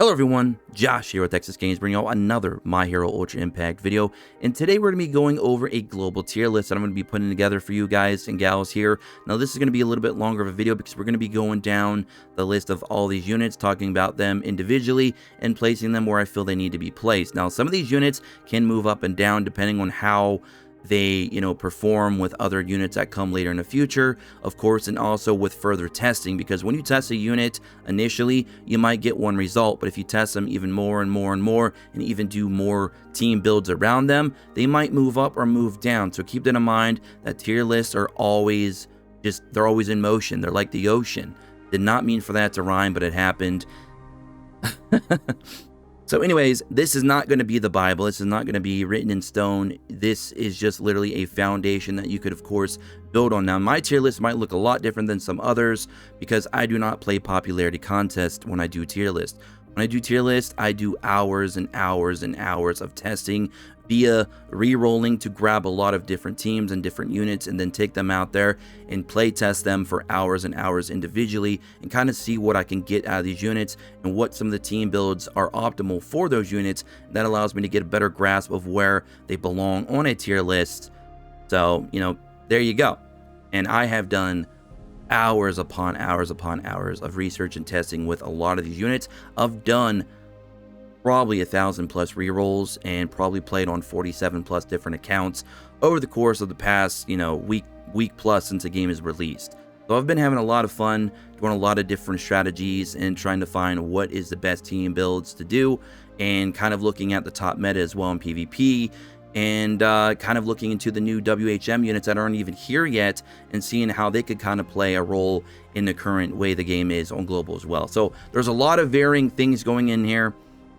Hello everyone, Josh here with Texas Games, bringing you another My Hero Ultra Impact video, and today we're going to be going over a global tier list that I'm going to be putting together for you guys and gals here. Now this is going to be a little bit longer of a video because we're going to be going down the list of all these units, talking about them individually and placing them where I feel they need to be placed. Now some of these units can move up and down depending on how they, perform with other units that come later in the future, of course, and also with further testing, because when you test a unit initially, you might get one result, but if you test them even more and more and more, and even do more team builds around them, they might move up or move down. So keep that in mind, that tier lists are always they're always in motion. They're like the ocean. Did not mean for that to rhyme, but it happened. So anyways, this is not going to be the Bible. This is not going to be written in stone. This is just literally a foundation that you could, of course, build on. Now, my tier list might look a lot different than some others because I do not play popularity contest when I do tier list. When I do tier list, I do hours and hours and hours of testing via re-rolling to grab a lot of different teams and different units and then take them out there and play test them for hours and hours individually and kind of see what I can get out of these units and what some of the team builds are optimal for those units. That allows me to get a better grasp of where they belong on a tier list. So, there you go. And I have done hours upon hours upon hours of research and testing with a lot of these units. I've done probably 1,000 plus rerolls and probably played on 47 plus different accounts over the course of the past, week plus since the game is released. So I've been having a lot of fun doing a lot of different strategies and trying to find what is the best team builds to do, and kind of looking at the top meta as well in PvP, and kind of looking into the new WHM units that aren't even here yet and seeing how they could kind of play a role in the current way the game is on global as well. So there's a lot of varying things going in here,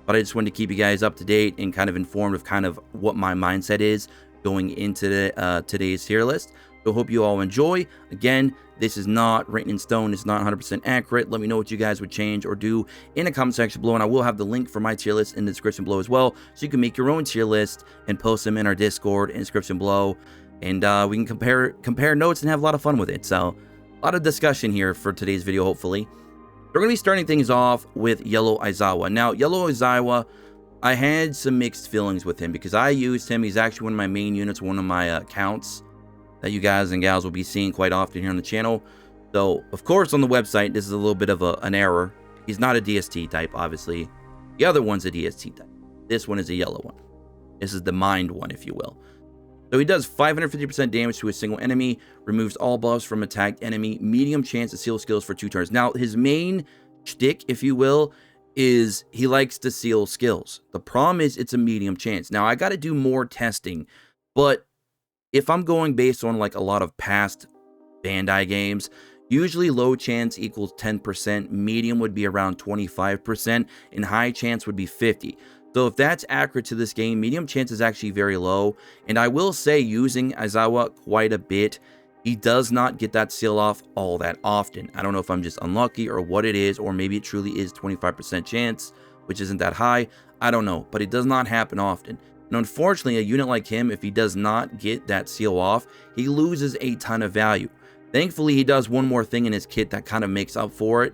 but I just wanted to keep you guys up to date and kind of informed of kind of what my mindset is going into today's tier list. So hope you all enjoy. Again, this is not written in stone. It's not 100% accurate. Let me know what you guys would change or do in the comment section below, and I will have the link for my tier list in the description below as well, so you can make your own tier list and post them in our Discord in the description below, and we can compare notes and have a lot of fun with it. So a lot of discussion here for today's video, hopefully. We're going to be starting things off with Yellow Aizawa. Now, Yellow Aizawa, I had some mixed feelings with him because I used him. He's actually one of my main units, one of my accounts that you guys and gals will be seeing quite often here on the channel. So, of course, on the website, this is a little bit of an error. He's not a DST type, obviously. The other one's a DST type. This one is a yellow one. This is the mind one, if you will. So he does 550% damage to a single enemy, removes all buffs from attacked enemy, medium chance to seal skills for 2 turns. Now, his main shtick, if you will, is he likes to seal skills. The problem is it's a medium chance. Now, I got to do more testing, but if I'm going based on like a lot of past Bandai games, usually low chance equals 10%, medium would be around 25%, and high chance would be 50%. So if that's accurate to this game, medium chance is actually very low. And I will say, using Aizawa quite a bit, he does not get that seal off all that often. I don't know if I'm just unlucky or what it is, or maybe it truly is 25% chance, which isn't that high. I don't know, but it does not happen often. And unfortunately, a unit like him, if he does not get that seal off, he loses a ton of value. Thankfully, he does one more thing in his kit that kind of makes up for it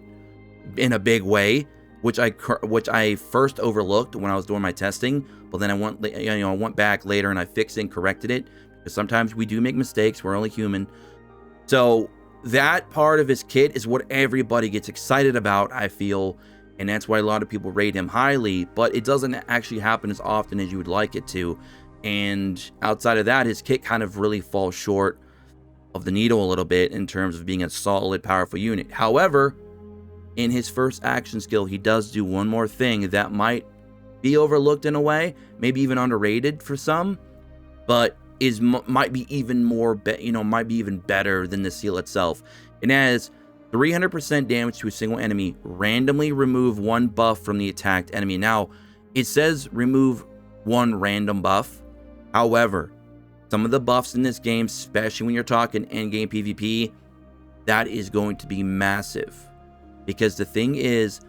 in a big way, which I first overlooked when I was doing my testing, but then I went back later and I fixed it and corrected it, because sometimes we do make mistakes. We're only human. So that part of his kit is what everybody gets excited about, I feel, and that's why a lot of people rate him highly, but it doesn't actually happen as often as you would like it to. And outside of that, his kit kind of really falls short of the needle a little bit in terms of being a solid, powerful unit. However, in his first action skill, he does do one more thing that might be overlooked in a way, maybe even underrated for some, but might be even more, might be even better than the seal itself. It has 300% damage to a single enemy, randomly remove 1 buff from the attacked enemy. Now, it says remove 1 random buff. However, some of the buffs in this game, especially when you're talking endgame PvP, that is going to be massive. Because the thing is,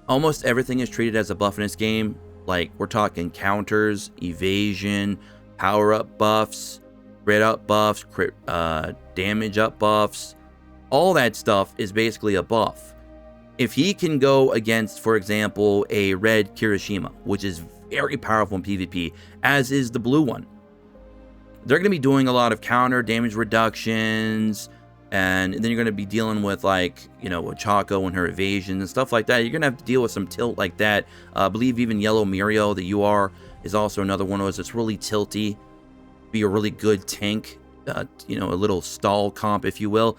almost everything is treated as a buff in this game. Like, we're talking counters, evasion, power-up buffs, crit up buffs, damage up buffs. All that stuff is basically a buff. If he can go against, for example, a red Kirishima, which is very powerful in PvP, as is the blue one, they're going to be doing a lot of counter damage reductions, and then you're going to be dealing with, like, you know, Chaco and her evasion and stuff like that. You're going to have to deal with some tilt like that. I believe even Yellow Mirio, the UR, is also another one of those that's really tilty. Be a really good tank, you know, a little stall comp, if you will.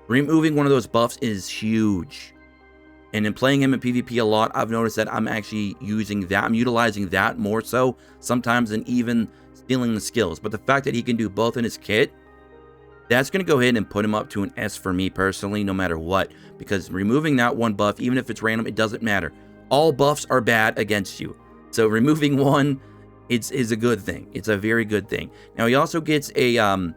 Removing one of those buffs is huge. And in playing him in PvP a lot, I've noticed that I'm actually using that. I'm utilizing that more so sometimes than even stealing the skills. But the fact that he can do both in his kit, that's going to go ahead and put him up to an S for me personally, no matter what. Because removing that one buff, even if it's random, it doesn't matter. All buffs are bad against you. So removing one is a good thing. It's a very good thing. Now he also gets a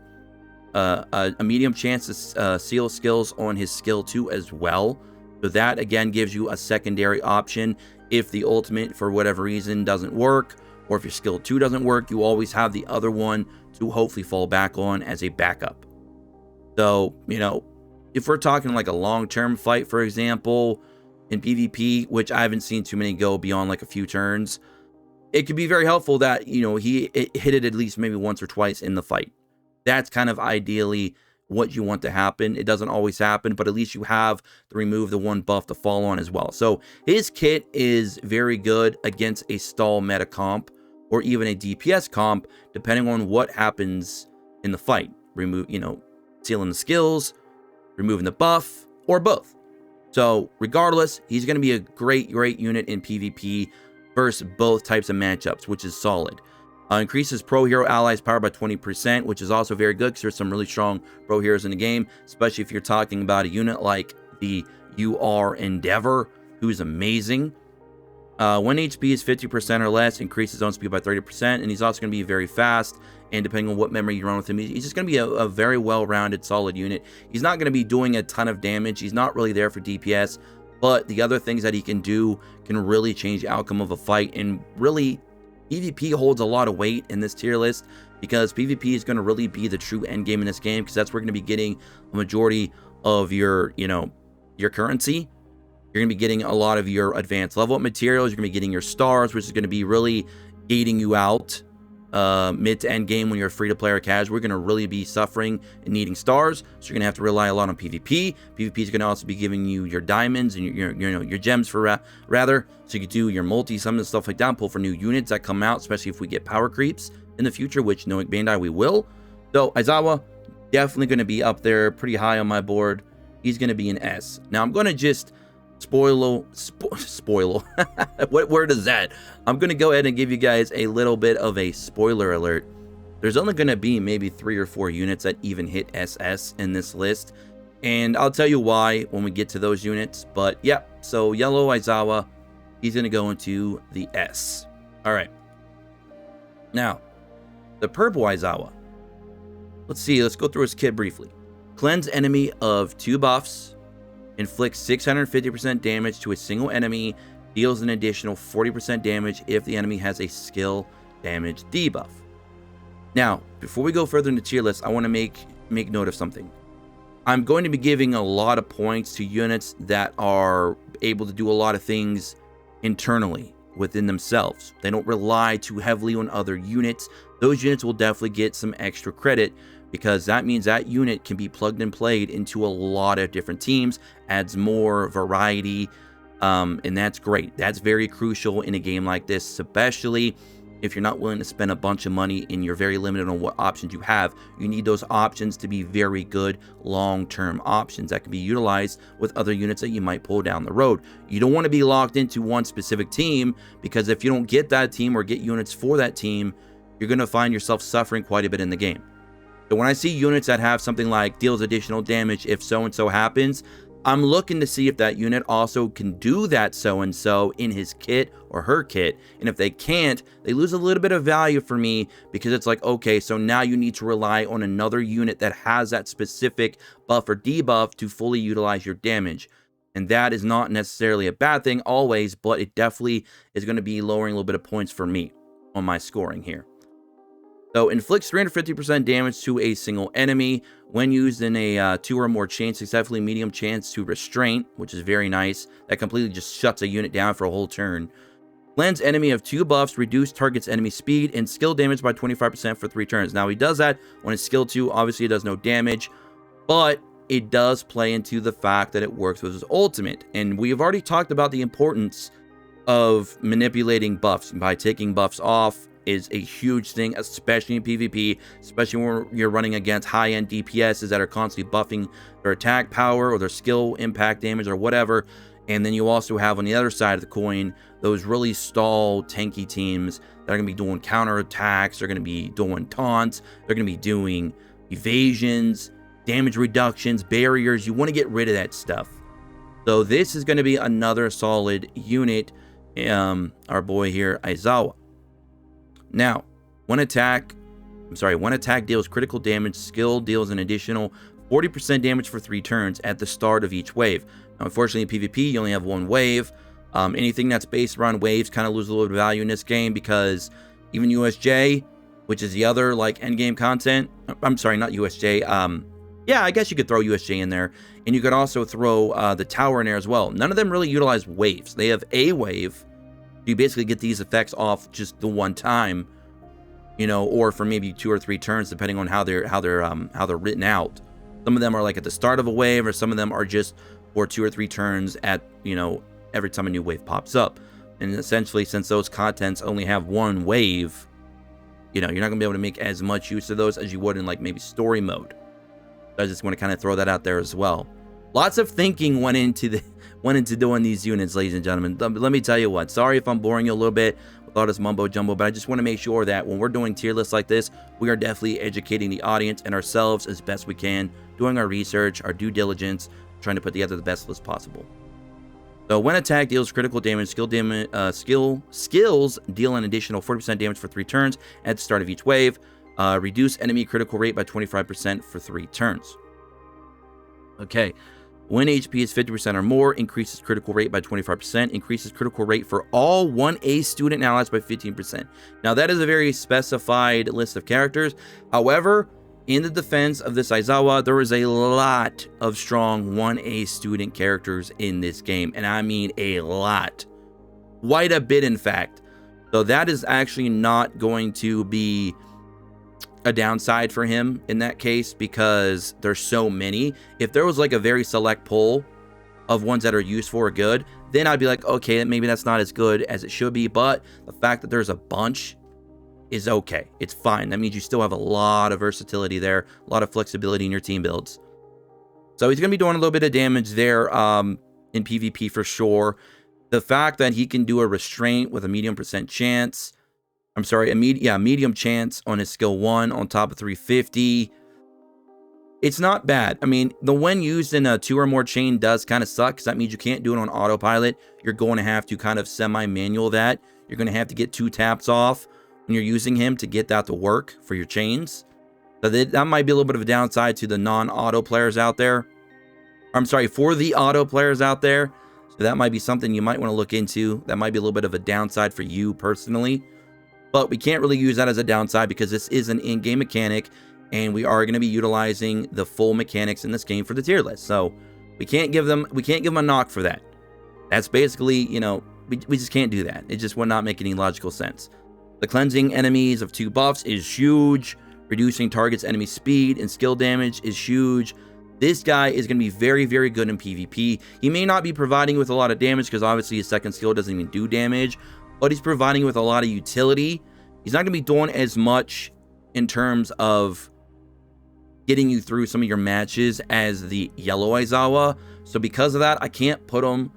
medium chance to seal skills on his skill 2 as well. So that again gives you a secondary option if the ultimate for whatever reason doesn't work, or if your skill 2 doesn't work, you always have the other one to hopefully fall back on as a backup. So, you know, if we're talking like a long-term fight, for example, in PvP, which I haven't seen too many go beyond like a few turns, it could be very helpful that, you know, he hit it at least maybe once or twice in the fight. That's kind of ideally what you want to happen. It doesn't always happen, but at least you have to remove the one buff to fall on as well. So his kit is very good against a stall meta comp or even a DPS comp, depending on what happens in the fight. Remove, you know, sealing the skills, removing the buff, or both. So regardless, he's going to be a great unit in PvP versus both types of matchups, which is solid. Increases pro hero allies power by 20%, which is also very good because there's some really strong pro heroes in the game, especially if you're talking about a unit like the UR Endeavor, who's amazing. When HP is 50% or less, increases zone speed by 30%, and he's also going to be very fast, and depending on what memory you run with him, he's just going to be a very well-rounded, solid unit. He's not going to be doing a ton of damage. He's not really there for DPS, but the other things that he can do can really change the outcome of a fight, and really PvP holds a lot of weight in this tier list because PvP is going to really be the true end game in this game, because that's where you're going to be getting a majority of your, you know, your currency. You're going to be getting a lot of your advanced level up materials. You're going to be getting your stars, which is going to be really gating you out mid to end game when you're free to play or casual. We're going to really be suffering and needing stars, so you're going to have to rely a lot on PvP. PvP is going to also be giving you your diamonds and your gems for rather, so you can do your multi summons and stuff like that, and pull for new units that come out, especially if we get power creeps in the future, which knowing Bandai we will. So Aizawa definitely going to be up there pretty high on my board. He's going to be an S. Now I'm going to just spoiler what word is that? I'm gonna go ahead and give you guys a little bit of a spoiler alert. There's only gonna be maybe 3 or 4 units that even hit SS in this list, and I'll tell you why when we get to those units. But yeah, so yellow Aizawa, he's gonna go into the S. All right, now the purple Aizawa, let's go through his kit briefly. Cleanse enemy of 2 buffs, inflicts 650% damage to a single enemy, deals an additional 40% damage if the enemy has a skill damage debuff. Now, before we go further in the tier list, I want to make note of something. I'm going to be giving a lot of points to units that are able to do a lot of things internally within themselves. They don't rely too heavily on other units. Those units will definitely get some extra credit, because that means that unit can be plugged and played into a lot of different teams, adds more variety, and that's great. That's very crucial in a game like this, especially if you're not willing to spend a bunch of money and you're very limited on what options you have. You need those options to be very good long-term options that can be utilized with other units that you might pull down the road. You don't want to be locked into one specific team, because if you don't get that team or get units for that team, you're going to find yourself suffering quite a bit in the game. So when I see units that have something like deals additional damage if so-and-so happens, I'm looking to see if that unit also can do that so-and-so in his kit or her kit. And if they can't, they lose a little bit of value for me, because it's like, okay, so now you need to rely on another unit that has that specific buff or debuff to fully utilize your damage. And that is not necessarily a bad thing always, but it definitely is going to be lowering a little bit of points for me on my scoring here. So inflicts 350% damage to a single enemy when used in a 2 or more chain, successfully medium chance to restraint, which is very nice. That completely just shuts a unit down for a whole turn. Cleanse enemy of 2 buffs, reduce target's enemy speed and skill damage by 25% for 3 turns. Now he does that when it's skill 2. Obviously it does no damage, but it does play into the fact that it works with his ultimate. And we've already talked about the importance of manipulating buffs. By taking buffs off is a huge thing, especially in PvP, especially when you're running against high-end DPSs that are constantly buffing their attack power or their skill impact damage or whatever. And then you also have on the other side of the coin those really stall tanky teams that are going to be doing counter attacks, they're going to be doing taunts, they're going to be doing evasions, damage reductions, barriers. You want to get rid of that stuff. So this is going to be another solid unit. Our boy here, Aizawa. Now, one attack deals critical damage, skill deals an additional 40% damage for 3 turns at the start of each wave. Now, unfortunately, in PvP, you only have 1 wave. Anything that's based around waves kind of loses a little bit of value in this game, because even USJ, which is the other like endgame content, I'm sorry, not USJ. Yeah, I guess you could throw USJ in there, and you could also throw the tower in there as well. None of them really utilize waves. They have a wave. You basically get these effects off just the one time, you know, or for maybe 2 or 3 turns, depending on how they're written out. Some of them are like at the start of a wave, or some of them are just for 2 or 3 turns at, you know, every time a new wave pops up. And essentially, since those contents only have 1 wave, you know, you're not gonna be able to make as much use of those as you would in like maybe story mode. I just want to kind of throw that out there as well. Lots of thinking went into doing these units, ladies and gentlemen. Let me tell you what. Sorry if I'm boring you a little bit with all this mumbo jumbo, but I just want to make sure that when we're doing tier lists like this, we are definitely educating the audience and ourselves as best we can, doing our research, our due diligence, trying to put together the best list possible. So when attack deals critical damage, skills deal an additional 40% damage for 3 turns at the start of each wave. Reduce enemy critical rate by 25% for 3 turns. Okay. When HP is 50% or more, increases critical rate by 25%, increases critical rate for all 1A student allies by 15%. Now, that is a very specified list of characters. However, in the defense of this Aizawa, there is a lot of strong 1A student characters in this game, and I mean a lot. Quite a bit, in fact. So that is actually not going to be a downside for him in that case, because there's so many. If there was like a very select pool of ones that are useful or good, then I'd be like, okay, maybe that's not as good as it should be. But the fact that there's a bunch is okay. It's fine. That means you still have a lot of versatility there, a lot of flexibility in your team builds. So he's going to be doing a little bit of damage there in PvP for sure. The fact that he can do a restraint with a medium chance, medium chance on his skill 1 on top of 350. It's not bad. I mean, the when used in a 2 or more chain does kind of suck, because that means you can't do it on autopilot. You're going to have to kind of semi-manual that. You're going to have to get 2 taps off when you're using him to get that to work for your chains. So that might be a little bit of a downside to the non-auto players out there. I'm sorry, for the auto players out there. So that might be something you might want to look into. That might be a little bit of a downside for you personally. But we can't really use that as a downside, because this is an in-game mechanic, and we are going to be utilizing the full mechanics in this game for the tier list. So we can't give them a knock for that. That's basically, you know, we just can't do that. It just would not make any logical sense. The cleansing enemies of 2 buffs is huge. Reducing target's enemy speed and skill damage is huge. This guy is going to be very, very good in PvP. He may not be providing with a lot of damage, because obviously his second skill doesn't even do damage, but he's providing with a lot of utility. He's not going to be doing as much in terms of getting you through some of your matches as the yellow Aizawa. So because of that, I can't put him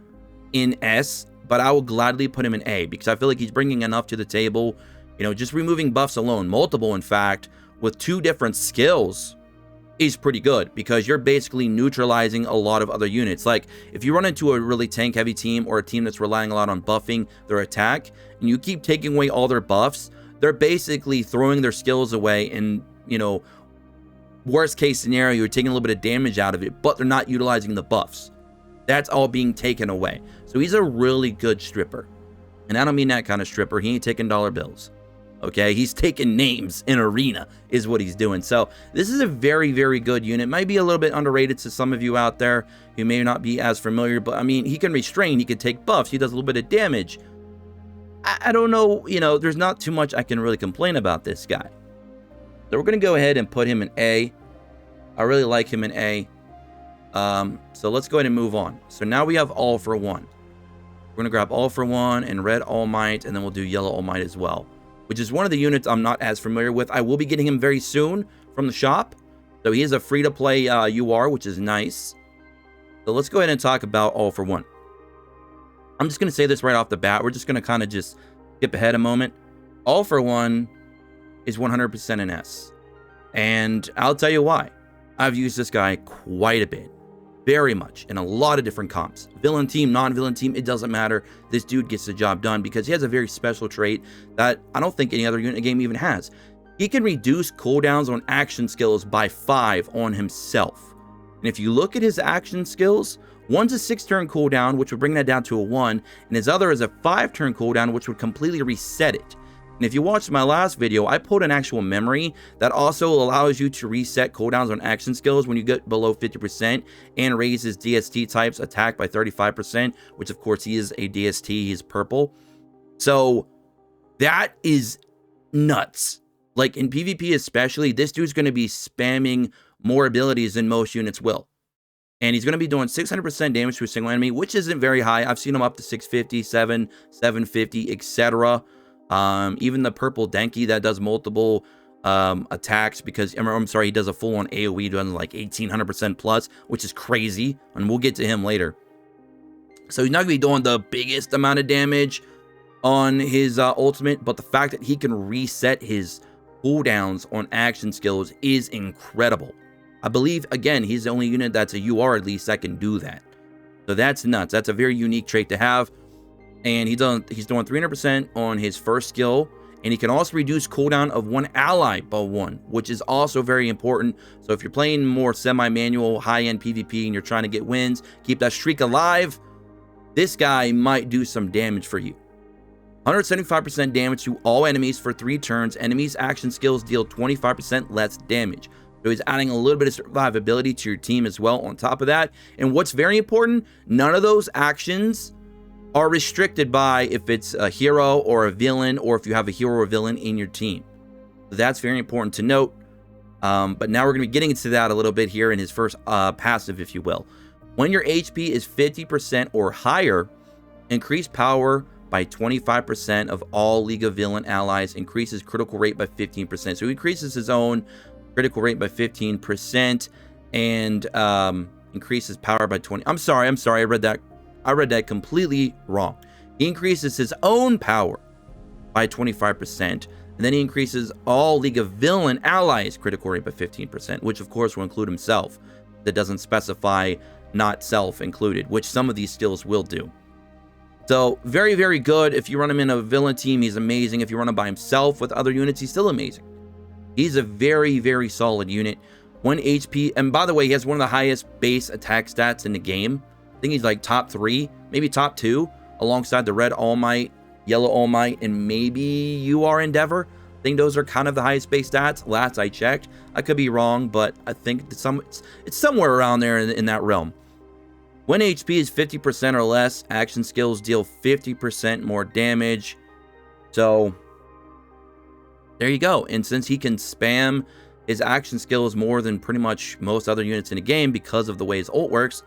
in S, but I will gladly put him in A, because I feel like he's bringing enough to the table. You know, just removing buffs alone, multiple in fact, with 2 different skills is pretty good, because you're basically neutralizing a lot of other units. Like, if you run into a really tank heavy team, or a team that's relying a lot on buffing their attack, and you keep taking away all their buffs, they're basically throwing their skills away, and, you know, worst case scenario, you're taking a little bit of damage out of it, but they're not utilizing the buffs. That's all being taken away. So he's a really good stripper. And I don't mean that kind of stripper. He ain't taking dollar bills. Okay, he's taking names in arena is what he's doing. So this is a very, very good unit. Might be a little bit underrated to some of you out there who may not be as familiar, but I mean, he can restrain, he can take buffs, he does a little bit of damage. I don't know, you know, there's not too much I can really complain about this guy. So we're going to go ahead and put him in A. I really like him in A. So let's go ahead and move on. So now we have All for One. We're going to grab All for One and Red All Might, and then we'll do Yellow All Might as well, which is one of the units I'm not as familiar with. I will be getting him very soon from the shop. So he is a free-to-play UR, which is nice. So let's go ahead and talk about All for One. I'm just going to say this right off the bat. We're just going to kind of just skip ahead a moment. All for One is 100% an S. And I'll tell you why. I've used this guy quite a bit. Very much. In a lot of different comps. Villain team, non-villain team, it doesn't matter. This dude gets the job done because he has a very special trait that I don't think any other unit in the game even has. He can reduce cooldowns on action skills by 5 on himself. And if you look at his action skills, one's a 6-turn cooldown, which would bring that down to a 1, and his other is a 5-turn cooldown, which would completely reset it. And if you watched my last video, I pulled an actual memory that also allows you to reset cooldowns on action skills when you get below 50% and raises DST types attack by 35%, which of course he is a DST, he's purple. So that is nuts. Like in PvP especially, this dude's going to be spamming more abilities than most units will. And he's going to be doing 600% damage to a single enemy, which isn't very high. I've seen him up to 650, 750, etc. Even the purple Denki that does multiple attacks, because I'm sorry, he does a full-on AoE doing like 1800% plus, which is crazy, and we'll get to him later. So he's not gonna be doing the biggest amount of damage on his ultimate, but the fact that he can reset his cooldowns on action skills is incredible. I believe, again, he's the only unit that's a UR at least that can do that. So that's nuts. That's a very unique trait to have. And he's doing 300% on his first skill, and he can also reduce cooldown of one ally by 1, which is also very important. So if you're playing more semi-manual, high-end PvP, and you're trying to get wins, keep that streak alive, this guy might do some damage for you. 175% damage to all enemies for 3 turns. Enemies' action skills deal 25% less damage. So he's adding a little bit of survivability to your team as well on top of that. And what's very important, none of those actions are restricted by if it's a hero or a villain, or if you have a hero or villain in your team. So that's very important to note. But now we're going to be getting into that a little bit here in his first passive, if you will. When your HP is 50% or higher, increase power by 25% of all League of Villain allies, increases critical rate by 15%. So he increases his own critical rate by 15% and increases power by 20. I'm sorry, I read that completely wrong. He increases his own power by 25%, and then he increases all League of Villain allies critical rate by 15%, which of course will include himself. That doesn't specify not self included, which some of these skills will do. So very, very good. If you run him in a villain team, he's amazing. If you run him by himself with other units, he's still amazing. He's a very, very solid unit. 1 HP, and by the way, he has one of the highest base attack stats in the game. I think he's like top 3, maybe top 2, alongside the Red All Might, Yellow All Might, and maybe UR Endeavor. I think those are kind of the highest base stats, last I checked. I could be wrong, but I think it's somewhere around there in that realm. When HP is 50% or less, action skills deal 50% more damage. So there you go. And since he can spam his action skills more than pretty much most other units in the game because of the way his ult works,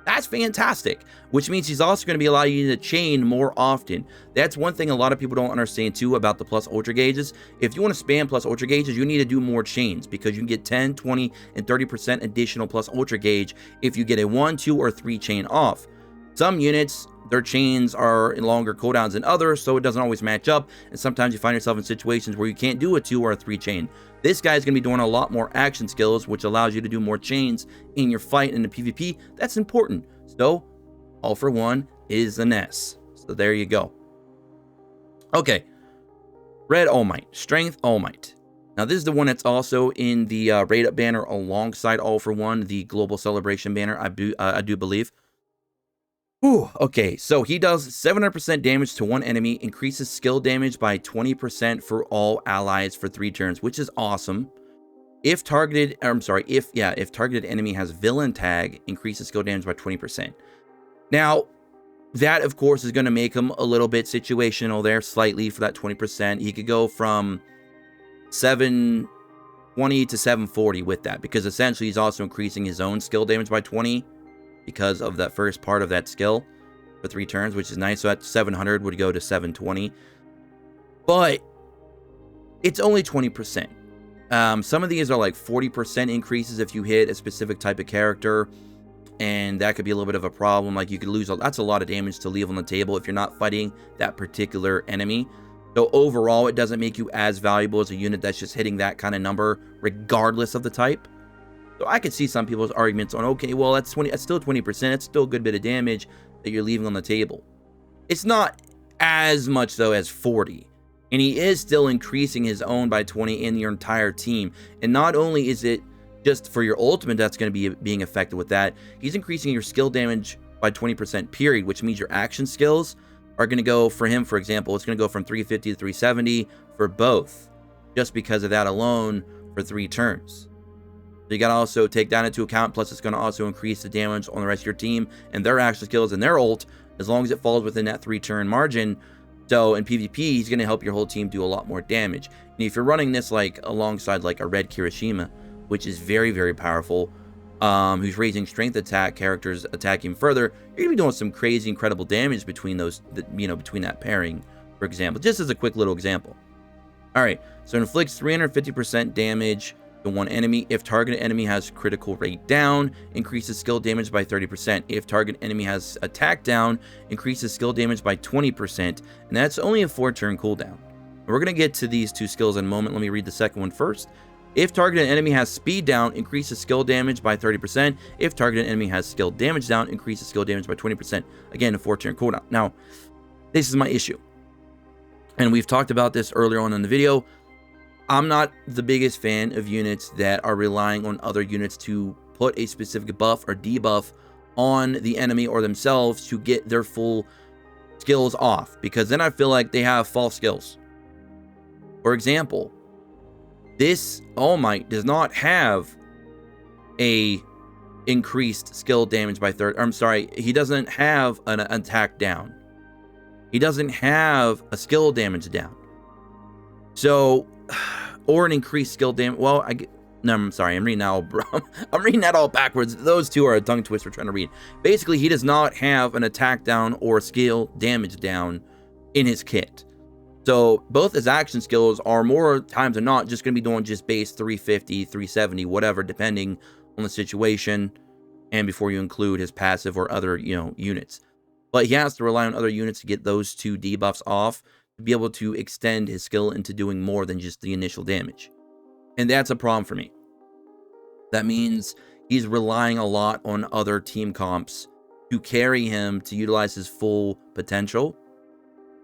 that's fantastic, which means he's also going to be allowing you to chain more often. That's one thing a lot of people don't understand too about the plus ultra gauges. If you want to spam plus ultra gauges, you need to do more chains, because you can get 10, 20, and 30% additional plus ultra gauge if you get a 1, 2, or 3 chain off. Some units, their chains are in longer cooldowns than others, so it doesn't always match up, and sometimes you find yourself in situations where you can't do a 2 or a 3 chain. This guy's going to be doing a lot more action skills, which allows you to do more chains in your fight in the PvP. That's important. So, All for One is an S. So there you go. Okay. Red All Might. Strength All Might. Now, this is the one that's also in the Raid Up banner alongside All for One, the Global Celebration banner, I do believe. Whew, okay, so he does 700% damage to one enemy, increases skill damage by 20% for all allies for 3 turns, which is awesome. If targeted, if targeted enemy has villain tag, increases skill damage by 20%. Now, that of course is going to make him a little bit situational there, slightly for that 20%. He could go from 720 to 740 with that, because essentially he's also increasing his own skill damage by 20 because of that first part of that skill for 3 turns, which is nice. So that 700 would go to 720, but it's only 20%. Some of these are like 40% increases if you hit a specific type of character, and that could be a little bit of a problem. Like you could lose, that's a lot of damage to leave on the table if you're not fighting that particular enemy. So overall, it doesn't make you as valuable as a unit that's just hitting that kind of number regardless of the type. So I could see some people's arguments on, okay, well, that's still 20%. It's still a good bit of damage that you're leaving on the table. It's not as much, though, as 40. And he is still increasing his own by 20 in your entire team. And not only is it just for your ultimate that's going to be being affected with that, he's increasing your skill damage by 20% period, which means your action skills are going to go, for him, for example, it's going to go from 350 to 370 for both, just because of that alone for 3 turns. So you got to also take that into account. Plus, it's going to also increase the damage on the rest of your team and their action skills and their ult, as long as it falls within that 3-turn margin. So in PvP, he's going to help your whole team do a lot more damage. And if you're running this like alongside like a red Kirishima, which is very, very powerful, who's raising strength attack characters attacking further, you're going to be doing some crazy, incredible damage between those, between that pairing, for example. Just as a quick little example. All right, so it inflicts 350% damage to one enemy. If target enemy has critical rate down, increases skill damage by 30%. If target enemy has attack down, increases skill damage by 20%. And that's only a 4-turn cooldown. We're going to get to these 2 skills in a moment. Let me read the second one first. If targeted enemy has speed down, increases skill damage by 30%. If targeted enemy has skill damage down, increases skill damage by 20%. Again, a 4-turn cooldown. Now, this is my issue. And we've talked about this earlier on in the video. I'm not the biggest fan of units that are relying on other units to put a specific buff or debuff on the enemy or themselves to get their full skills off, because then I feel like they have false skills. For example, this All Might does not have a increased skill damage by 30. I'm sorry, he doesn't have an attack down. He doesn't have a skill damage down. So, or an increased skill damage. Well, no, I'm sorry. I'm reading that all, I'm reading that all backwards. Those two are a tongue twister trying to read. Basically, he does not have an attack down or skill damage down in his kit. So both his action skills are more times than not just going to be doing just base 350, 370, whatever, depending on the situation, and before you include his passive or other, units. But he has to rely on other units to get those 2 debuffs off, to be able to extend his skill into doing more than just the initial damage. And that's a problem for me. That means he's relying a lot on other team comps to carry him to utilize his full potential,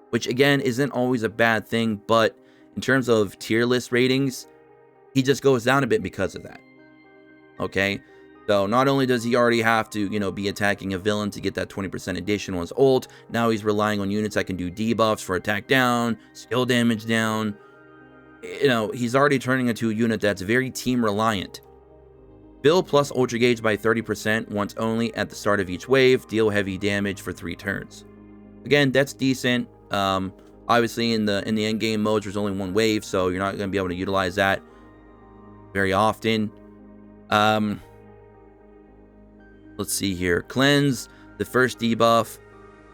which again isn't always a bad thing, but in terms of tier list ratings, he just goes down a bit because of that. Okay? So not only does he already have to, be attacking a villain to get that 20% addition on his ult, now he's relying on units that can do debuffs for attack down, skill damage down. He's already turning into a unit that's very team reliant. Build plus Ultra Gauge by 30% once only at the start of each wave. Deal heavy damage for 3 turns. Again, that's decent. Obviously in the end game modes, there's only 1 wave, so you're not going to be able to utilize that very often. Let's see here. Cleanse, the first debuff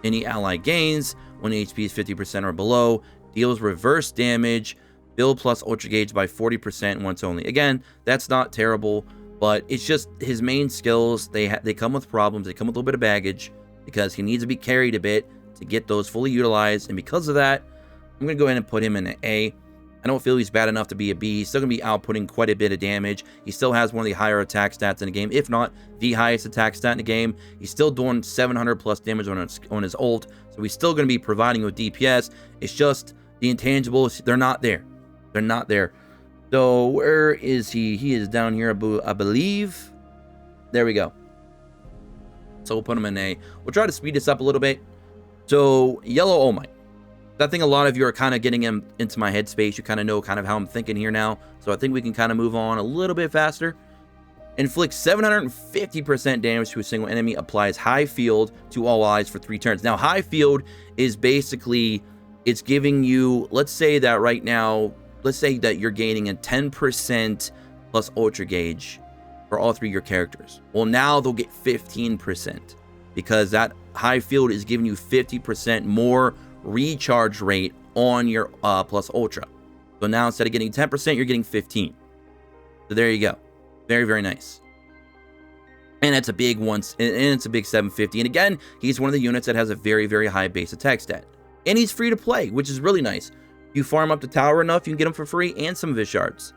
any ally gains when HP is 50% or below. Deals reverse damage. Build plus Ultra Gauge by 40% once only. Again, that's not terrible, but it's just his main skills. They come with problems. They come with a little bit of baggage because he needs to be carried a bit to get those fully utilized. And because of that, I'm going to go ahead and put him in an A. I don't feel he's bad enough to be a B. He's still going to be outputting quite a bit of damage. He still has one of the higher attack stats in the game, if not the highest attack stat in the game. He's still doing 700 plus damage on his ult, so he's still going to be providing with DPS. It's just the intangibles, they're not there. They're not there. So where is he? He is down here, I believe. There we go. So we'll put him in A. We'll try to speed this up a little bit. So Yellow All Might. I think a lot of you are kind of getting him into my headspace. You kind of know kind of how I'm thinking here now. So I think we can kind of move on a little bit faster. Inflicts 750% damage to a single enemy. Applies high field to all allies for 3 turns. Now, high field is basically, it's giving you, let's say that right now, let's say that you're gaining a 10% plus ultra gauge for all 3 of your characters. Well, now they'll get 15% because that high field is giving you 50% more recharge rate on your plus ultra. So now instead of getting 10%, you're getting 15. So there you go. Very, very nice. And it's a big one, and it's a big 750. And again, he's one of the units that has a very, very high base attack stat. And he's free to play, which is really nice. You farm up the tower enough, you can get him for free and some of his shards.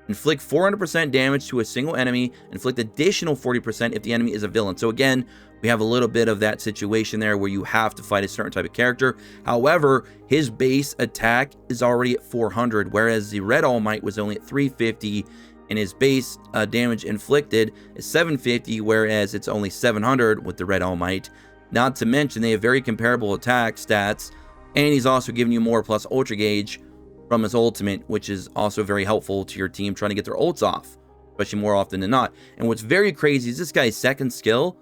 Inflict 400% damage to a single enemy. Inflict additional 40% if the enemy is a villain. So again, we have a little bit of that situation there where you have to fight a certain type of character. However, his base attack is already at 400, whereas the Red All Might was only at 350, and his base damage inflicted is 750, whereas it's only 700 with the Red All Might. Not to mention, they have very comparable attack stats, and he's also giving you more plus ultra gauge from his ultimate, which is also very helpful to your team trying to get their ults off, especially more often than not. And what's very crazy is this guy's second skill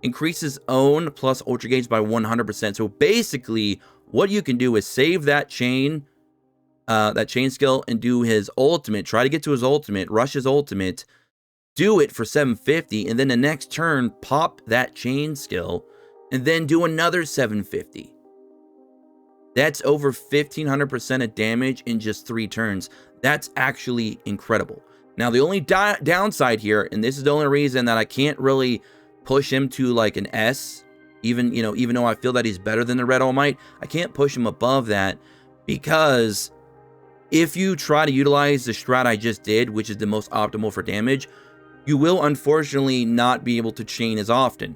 increases own plus ultra gauge by 100%. So basically, what you can do is save that chain skill and do his ultimate. Try to get to his ultimate, rush his ultimate, do it for 750, and then the next turn, pop that chain skill, and then do another 750. That's over 1500% of damage in just 3 turns. That's actually incredible. Now, the only downside here, and this is the only reason that I can't really push him to like an S, even though I feel that he's better than the Red All Might, I can't push him above that because if you try to utilize the strat I just did, which is the most optimal for damage, you will unfortunately not be able to chain as often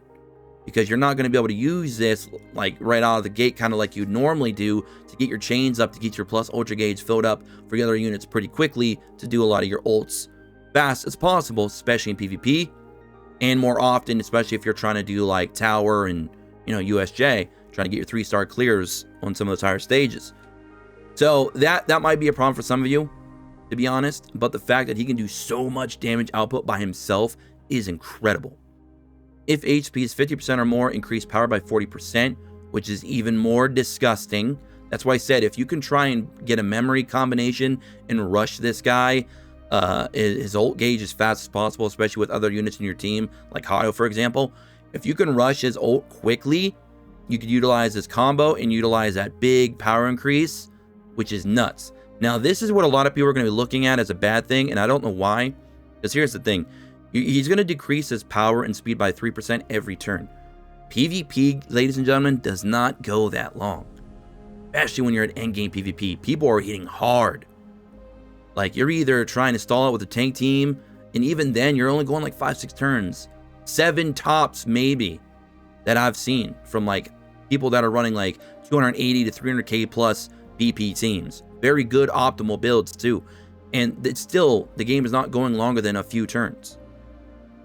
because you're not going to be able to use this like right out of the gate, kind of like you'd normally do to get your chains up, to get your plus ultra gauge filled up for the other units pretty quickly, to do a lot of your ults fast as possible, especially in PvP, and more often, especially if you're trying to do like tower and USJ, trying to get your 3-star clears on some of those higher stages. So that might be a problem for some of you, to be honest, but the fact that he can do so much damage output by himself is incredible. If HP is 50% or more, increase power by 40%, which is even more disgusting. That's why I said if you can try and get a memory combination and rush this guy, his ult gauge as fast as possible, especially with other units in your team, like Hayo, for example. If you can rush his ult quickly, you could utilize this combo and utilize that big power increase, which is nuts. Now, this is what a lot of people are going to be looking at as a bad thing, and I don't know why. Because here's the thing. He's going to decrease his power and speed by 3% every turn. PvP, ladies and gentlemen, does not go that long. Especially when you're at endgame PvP. People are hitting hard. Like, you're either trying to stall out with a tank team, and even then, you're only going like 5-6 turns. 7 tops, maybe, that I've seen from like people that are running like 280 to 300k plus BP teams. Very good optimal builds too. And it's still, the game is not going longer than a few turns.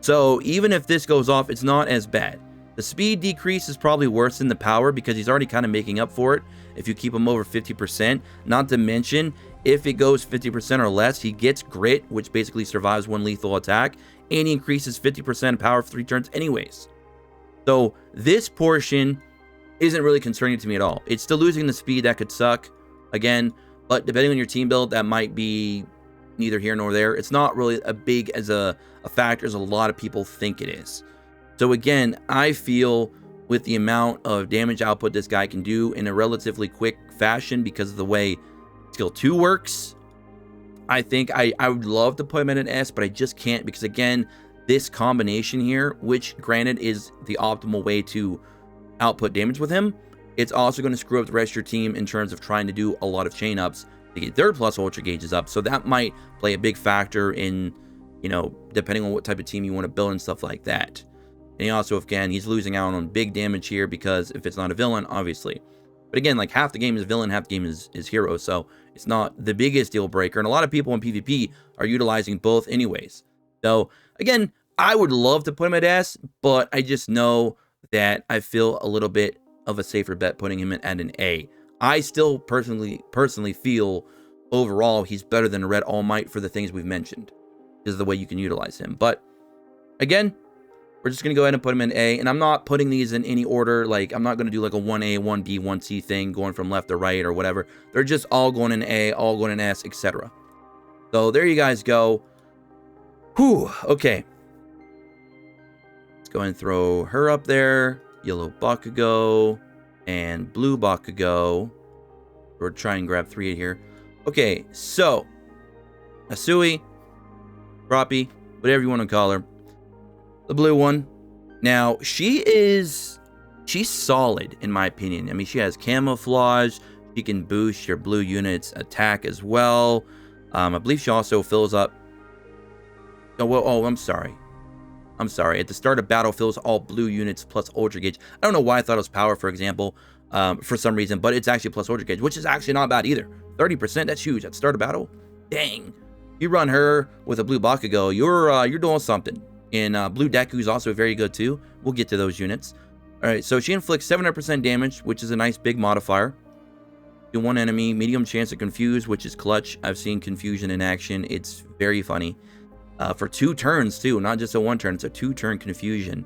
So even if this goes off, it's not as bad. The speed decrease is probably worse than the power because he's already kind of making up for it if you keep him over 50%. Not to mention, if it goes 50% or less, he gets grit, which basically survives 1 lethal attack, and he increases 50% power for 3 turns anyways. So this portion isn't really concerning to me at all. It's still losing the speed, that could suck, again, but depending on your team build, that might be neither here nor there. It's not really a big as a factor as a lot of people think it is. So again, I feel with the amount of damage output this guy can do in a relatively quick fashion because of the way skill 2 works, I think I would love to put him in an S, but I just can't because again, this combination here, which granted is the optimal way to output damage with him, it's also going to screw up the rest of your team in terms of trying to do a lot of chain ups to get their plus ultra gauges up. So that might play a big factor in, depending on what type of team you want to build and stuff like that. And he also, again, he's losing out on big damage here because if it's not a villain, obviously. But again, like half the game is villain, half the game is hero. So it's not the biggest deal breaker. And a lot of people in PvP are utilizing both anyways. So again, I would love to put him at S, but I just know that I feel a little bit of a safer bet putting him at an A. I still personally feel overall he's better than Red All Might for the things we've mentioned. This is the way you can utilize him. But again, we're just going to go ahead and put him in A. And I'm not putting these in any order. Like, I'm not going to do like a 1A, 1B, 1C thing going from left to right or whatever. They're just all going in A, all going in S, etc. So there you guys go. Whew. Okay. Let's go ahead and throw her up there. Yellow Bakugo and blue Bakugo. We'll try and grab 3 here. Okay, so Asui, Roppy, whatever you want to call her. The blue one. Now, she's solid in my opinion. I mean, she has camouflage. She can boost your blue unit's attack as well. I believe she also fills up. Oh, well, I'm sorry. At the start of battle, fills all blue units plus Ultra Gauge. I don't know why I thought it was power, for example, for some reason, but it's actually plus Ultra Gauge, which is actually not bad either. 30%, that's huge. At the start of battle, dang. You run her with a blue Bakugo, you're doing something. And blue Deku is also very good too. We'll get to those units. All right, so she inflicts 700% damage, which is a nice big modifier. To one enemy, medium chance to confuse, which is clutch. I've seen confusion in action. It's very funny. For 2 turns too, not just a 1 turn. It's a 2-turn confusion.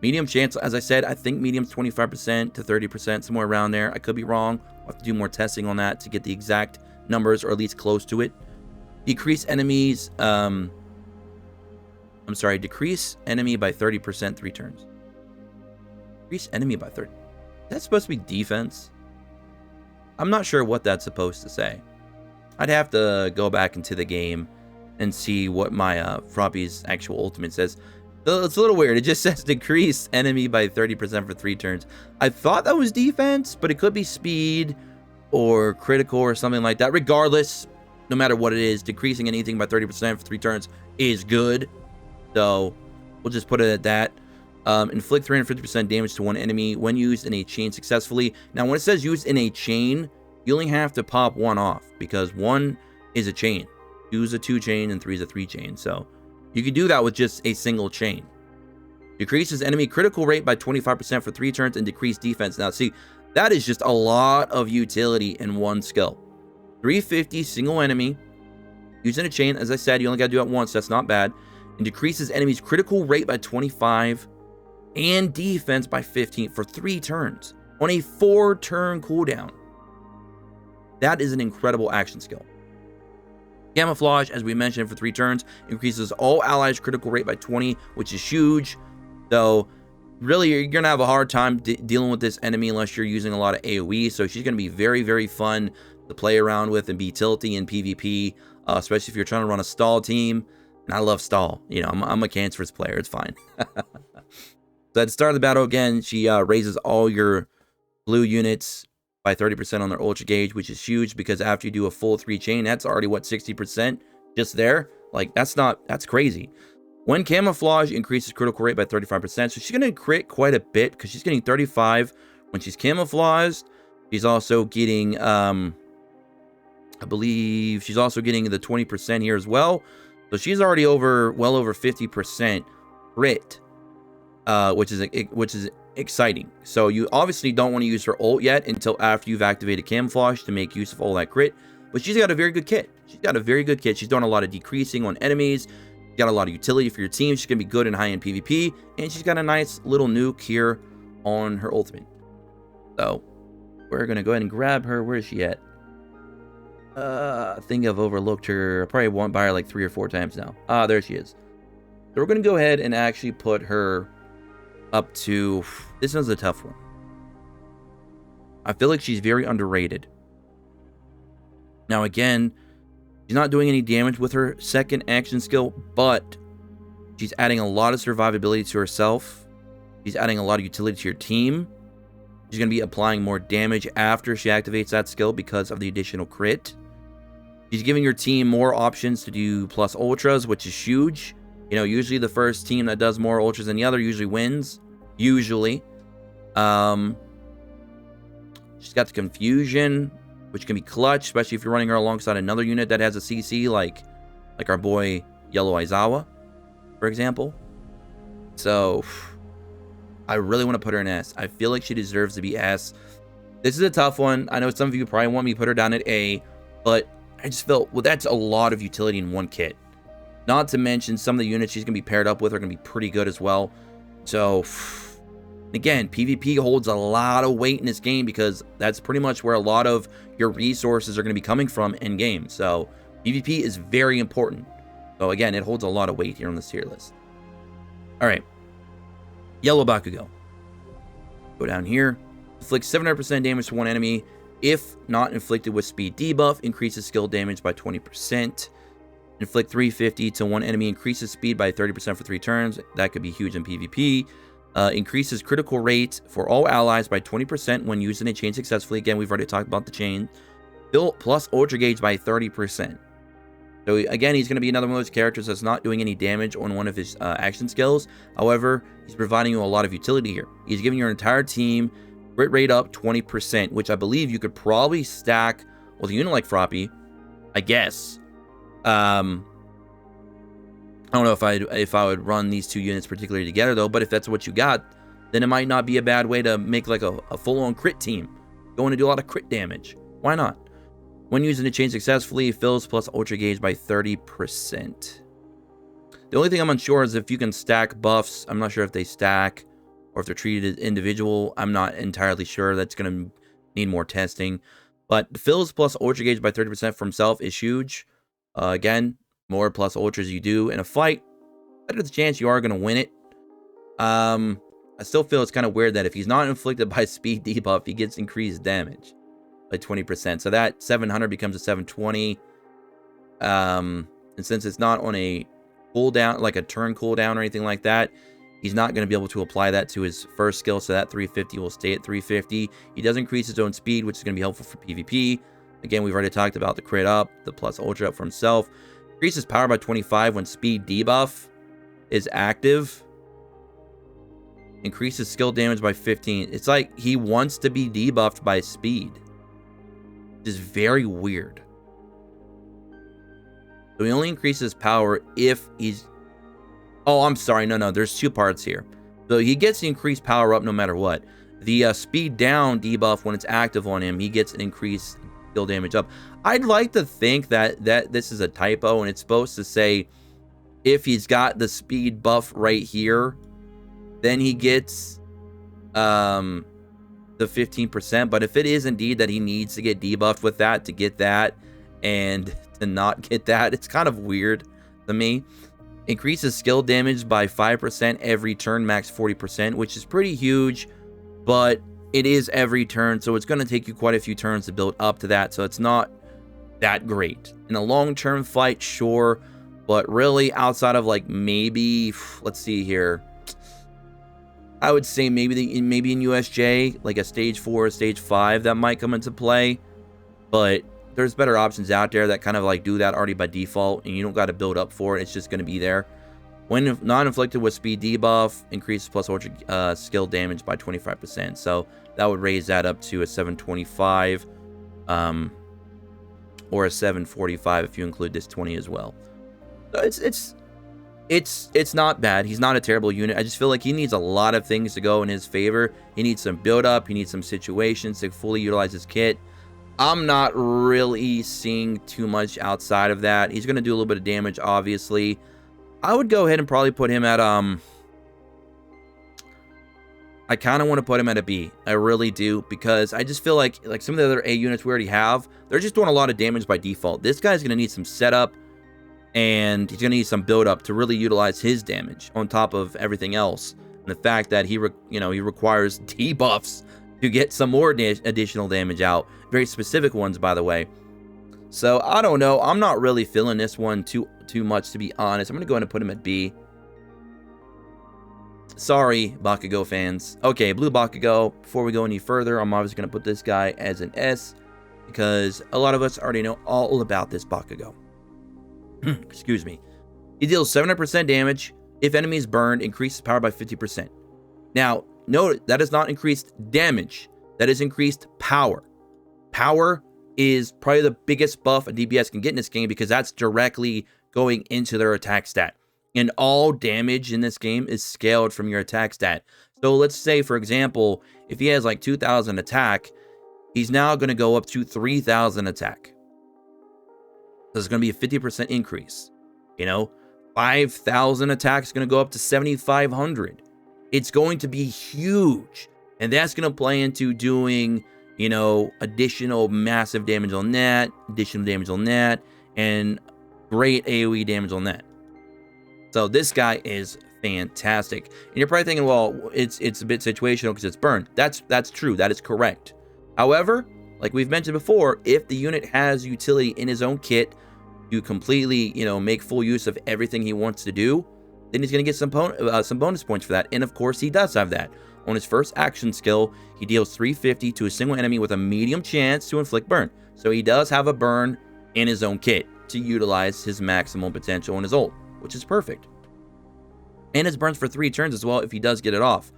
Medium chance, as I said, I think medium's 25% to 30%, somewhere around there. I could be wrong. I'll have to do more testing on that to get the exact numbers, or at least close to it. Decrease enemies, decrease enemy by 30%, 3 turns. Decrease enemy by 30. That's supposed to be defense? I'm not sure what that's supposed to say. I'd have to go back into the game and see what my Froppy's actual ultimate says. It's a little weird. It just says decrease enemy by 30% for 3 turns. I thought that was defense, but it could be speed or critical or something like that. Regardless, no matter what it is, decreasing anything by 30% for 3 turns is good. So we'll just put it at that. Inflict 350% damage to 1 enemy when used in a chain successfully. Now, when it says used in a chain, you only have to pop 1 off because 1 is a chain. 2 is a 2 chain and 3 is a 3 chain. So you can do that with just a single chain. Decreases enemy critical rate by 25% for 3 turns and decrease defense. Now, see, that is just a lot of utility in 1 skill. 350 single enemy. Using a chain, as I said, you only got to do it once. That's not bad. And decreases enemy's critical rate by 25 and defense by 15 for 3 turns on a 4-turn cooldown. That is an incredible action skill. Camouflage, as we mentioned, for 3 turns, increases all allies' critical rate by 20, which is huge. So, really, you're going to have a hard time dealing with this enemy unless you're using a lot of AoE. So, she's going to be very, very fun to play around with and be tilty in PvP, especially if you're trying to run a stall team. And I love stall. You know, I'm a cancerous player. It's fine. So, at the start of the battle, again, she raises all your blue units by 30% on their Ultra Gauge, which is huge because after you do a full 3 chain, that's already, what, 60% just there? Like, that's crazy. When Camouflage increases critical rate by 35%, so she's going to crit quite a bit because she's getting 35 when she's camouflaged. She's also getting, I believe she's also getting the 20% here as well. So she's already well over 50% crit, which is exciting. So you obviously don't want to use her ult yet until after you've activated Camouflage to make use of all that crit. But she's got a very good kit. She's doing a lot of decreasing on enemies. She's got a lot of utility for your team. She's going to be good in high-end PvP. And she's got a nice little nuke here on her ultimate. So we're going to go ahead and grab her. Where is she at? I think I've overlooked her. I probably won't buy her like 3 or 4 times now. There she is. So we're going to go ahead and actually put her up to... This one's a tough one. I feel like she's very underrated. Now, again, she's not doing any damage with her second action skill, but she's adding a lot of survivability to herself. She's adding a lot of utility to your team. She's going to be applying more damage after she activates that skill because of the additional crit. She's giving your team more options to do plus ultras, which is huge. You know, usually the first team that does more ultras than the other usually wins. Usually. She's got the confusion, which can be clutch, especially if you're running her alongside another unit that has a CC, like our boy Yellow Aizawa, for example. So, I really want to put her in S. I feel like she deserves to be S. This is a tough one. I know some of you probably want me to put her down at A, but I just felt, well, that's a lot of utility in one kit. Not to mention some of the units she's going to be paired up with are going to be pretty good as well. So, again, PvP holds a lot of weight in this game because that's pretty much where a lot of your resources are going to be coming from in game. So, PvP is very important. So, again, it holds a lot of weight here on this tier list. All right. Yellow Bakugo. Go down here. Inflicts 700% damage to one enemy. If not inflicted with speed debuff, increases skill damage by 20%. Inflict 350 to one enemy, increases speed by 30% for 3 turns. That could be huge in PvP. Increases critical rate for all allies by 20% when using a chain successfully. Again, we've already talked about the chain. Built plus Ultra Gauge by 30%. So again, he's going to be another one of those characters that's not doing any damage on one of his action skills. However, he's providing you a lot of utility here. He's giving your entire team crit rate up 20%, which I believe you could probably stack with a unit like Froppy, I guess. I don't know if I would run these two units particularly together though, but if that's what you got, then it might not be a bad way to make like a full-on crit team. Going to do a lot of crit damage. Why not? When using the chain successfully, fills plus Ultra Gauge by 30%. The only thing I'm unsure is if you can stack buffs. I'm not sure if they stack or if they're treated as individual. I'm not entirely sure. That's going to need more testing. But fills plus Ultra Gauge by 30% for himself is huge. Again, more plus ultras you do in a fight, better the chance you are going to win it. I still feel it's kind of weird that if he's not inflicted by speed debuff, he gets increased damage by 20%. So that 700 becomes a 720. And since it's not on a cooldown, like a turn cooldown or anything like that, he's not going to be able to apply that to his first skill. So that 350 will stay at 350. He does increase his own speed, which is going to be helpful for PvP. Again, we've already talked about the crit up, the plus ultra up for himself. Increases power by 25 when speed debuff is active. Increases skill damage by 15. It's like he wants to be debuffed by speed. Which is very weird. So he only increases power if he's... Oh, I'm sorry. No. There's two parts here. So he gets the increased power up no matter what. The speed down debuff, when it's active on him, he gets an increased skill damage up. I'd like to think that this is a typo and it's supposed to say if he's got the speed buff right here, then he gets the 15%. But if it is indeed that he needs to get debuffed with that to get that and to not get that, it's kind of weird to me. Increases skill damage by 5% every turn, max 40%, which is pretty huge, but it is every turn, so it's going to take you quite a few turns to build up to that, so it's not that great. In a long-term fight, sure, but really outside of like maybe, let's see here, I would say maybe in USJ, like a stage 4 or stage 5, that might come into play, but there's better options out there that kind of like do that already by default, and you don't got to build up for it. It's just going to be there. When non-inflicted with speed debuff, increases plus ultra skill damage by 25%. So that would raise that up to a 725 or a 745 if you include this 20 as well. So it's not bad. He's not a terrible unit. I just feel like he needs a lot of things to go in his favor. He needs some build up. He needs some situations to fully utilize his kit. I'm not really seeing too much outside of that. He's going to do a little bit of damage, obviously. I would go ahead and probably put him at, I kind of want to put him at a B. I really do, because I just feel like some of the other A units we already have, they're just doing a lot of damage by default. This guy's going to need some setup, and he's going to need some build up to really utilize his damage on top of everything else. And the fact that he requires debuffs to get some more additional damage out. Very specific ones, by the way. So, I don't know. I'm not really feeling this one too much, to be honest. I'm going to go ahead and put him at B. Sorry, Bakugo fans. Okay, Blue Bakugo. Before we go any further, I'm obviously going to put this guy as an S, because a lot of us already know all about this Bakugo. Excuse me. He deals 700% damage. If enemies burned, increases power by 50%. Now, note, that is not increased damage. That is increased power. Power is probably the biggest buff a DPS can get in this game, because that's directly going into their attack stat. And all damage in this game is scaled from your attack stat. So let's say, for example, if he has like 2,000 attack, he's now going to go up to 3,000 attack. There's going to be a 50% increase. 5,000 attack is going to go up to 7,500. It's going to be huge. And that's going to play into doing, additional massive damage on that, additional damage on that, and great AoE damage on that. So this guy is fantastic. And you're probably thinking, well, it's a bit situational because it's burned. That's true. That is correct. However, like we've mentioned before, if the unit has utility in his own kit to completely, make full use of everything he wants to do, then he's going to get some bonus points for that. And of course, he does have that. On his first action skill, he deals 350 to a single enemy with a medium chance to inflict burn. So he does have a burn in his own kit to utilize his maximum potential in his ult, which is perfect. And his burns for 3 turns as well if he does get it off.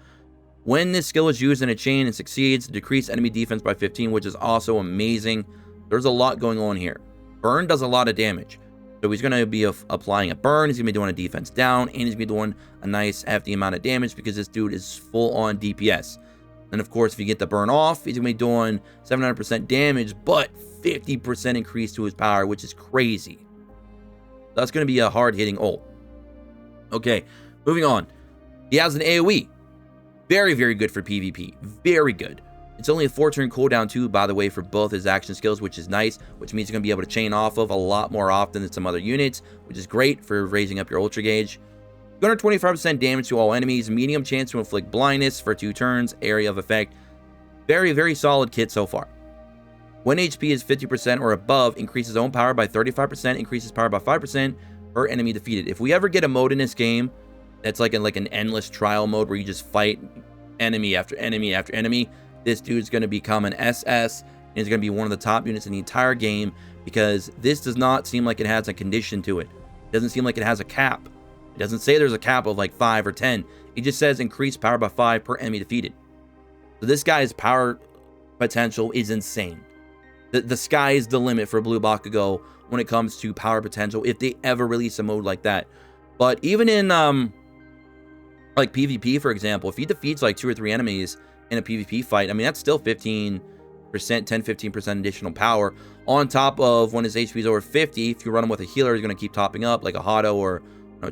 When this skill is used in a chain and succeeds, decrease enemy defense by 15, which is also amazing. There's a lot going on here. Burn does a lot of damage. So he's going to be applying a burn, he's going to be doing a defense down, and he's going to be doing a nice hefty amount of damage because this dude is full on DPS. And of course, if you get the burn off, he's going to be doing 700% damage, but 50% increase to his power, which is crazy. That's going to be a hard-hitting ult. Okay, moving on. He has an AoE. Very, very good for PvP. Very good. It's only a 4-turn cooldown too, by the way, for both his action skills, which is nice, which means you're going to be able to chain off of a lot more often than some other units, which is great for raising up your ultra gauge. 225% damage to all enemies, medium chance to inflict blindness for 2 turns, area of effect. Very, very solid kit so far. When HP is 50% or above, increases own power by 35%, increases power by 5% per enemy defeated. If we ever get a mode in this game that's like an endless trial mode where you just fight enemy after enemy after enemy, this dude's going to become an SS, and he's going to be one of the top units in the entire game because this does not seem like it has a condition to it. It doesn't seem like it has a cap. It doesn't say there's a cap of like 5 or 10. It just says increase power by 5 per enemy defeated. So this guy's power potential is insane. The sky is the limit for Blue Bakugo when it comes to power potential if they ever release a mode like that. But even in like PvP, for example, if he defeats like 2 or 3 enemies in a PvP fight, I mean, that's still 15%, 10-15% additional power on top of when his HP is over 50. If you run him with a healer, he's going to keep topping up like a Hado or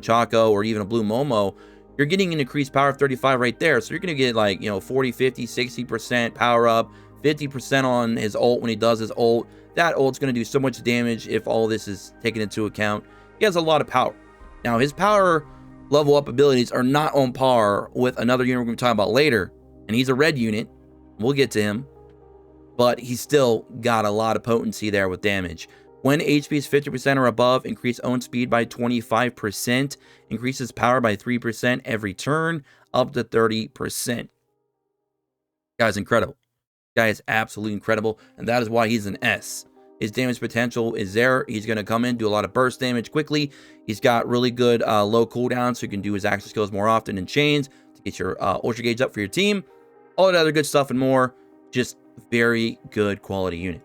Chaco or even a Blue Momo. You're getting an increased power of 35 right there. So you're going to get like, 40, 50, 60% power up, 50% on his ult when he does his ult. That ult's going to do so much damage if all this is taken into account. He has a lot of power. Now, his power level up abilities are not on par with another unit we're going to talk about later. And he's a red unit. We'll get to him. But he's still got a lot of potency there with damage. When HP is 50% or above, increase own speed by 25%. Increases power by 3% every turn, up to 30%. Guy's incredible. Guy is absolutely incredible. And that is why he's an S. His damage potential is there. He's going to come in, do a lot of burst damage quickly. He's got really good low cooldown, so you can do his action skills more often in chains to get your ultra gauge up for your team. All that other good stuff and more. Just very good quality unit.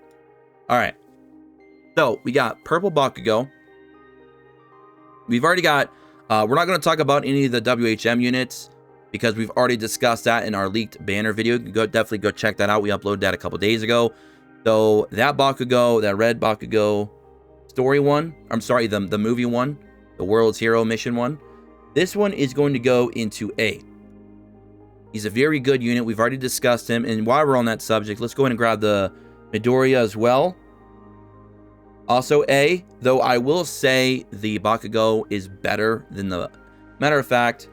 All right. So we got Purple Bakugo. We've already got, we're not going to talk about any of the WHM units because we've already discussed that in our leaked banner video. You can definitely go check that out. We uploaded that a couple days ago. So that Bakugo, that red Bakugo story one, I'm sorry, the movie one, the World's Hero mission one, this one is going to go into A. He's a very good unit. We've already discussed him. And while we're on that subject, let's go ahead and grab the Midoriya as well. Also A, though I will say the Bakugo is better than the... Matter of fact,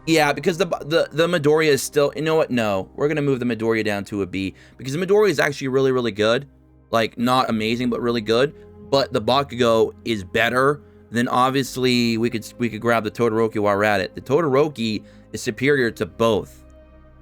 yeah, because the Midoriya is still... You know what? No, we're going to move the Midoriya down to a B. Because the Midoriya is actually really, really good. Like, not amazing, but really good. But the Bakugo is better. Then obviously we could grab the Todoroki while we're at it. The Todoroki is superior to both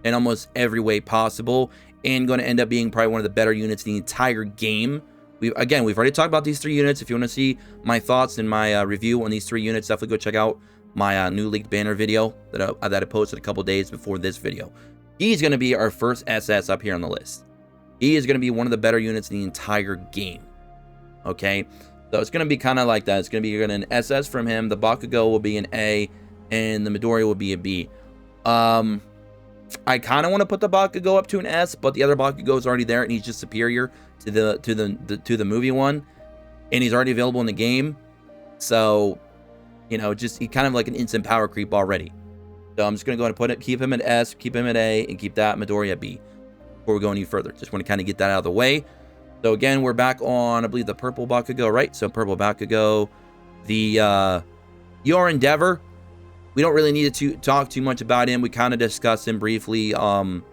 in almost every way possible, and going to end up being probably one of the better units in the entire game. We've already talked about these 3 units. If you want to see my thoughts and my review on these 3 units, definitely go check out my new leaked banner video that I posted a couple days before this video. He's going to be our first SS up here on the list. He is going to be one of the better units in the entire game. Okay, so it's going to be kind of like that. It's going to be an SS from him. The Bakugo will be an A, and the Midoriya will be a B. I kind of want to put the Bakugo up to an S, but the other Bakugo is already there, and he's just superior to the movie one, and he's already available in the game. So, you know, just he kind of like an instant power creep already. So I'm just gonna go ahead and keep him at S, keep him at A, and keep that Midoriya at B before we go any further. Just want to kind of get that out of the way. So again, we're back on, I believe, the purple Bakugo, right? So purple Bakugo, the Your Endeavor. We don't really need to talk too much about him. We kind of discussed him briefly on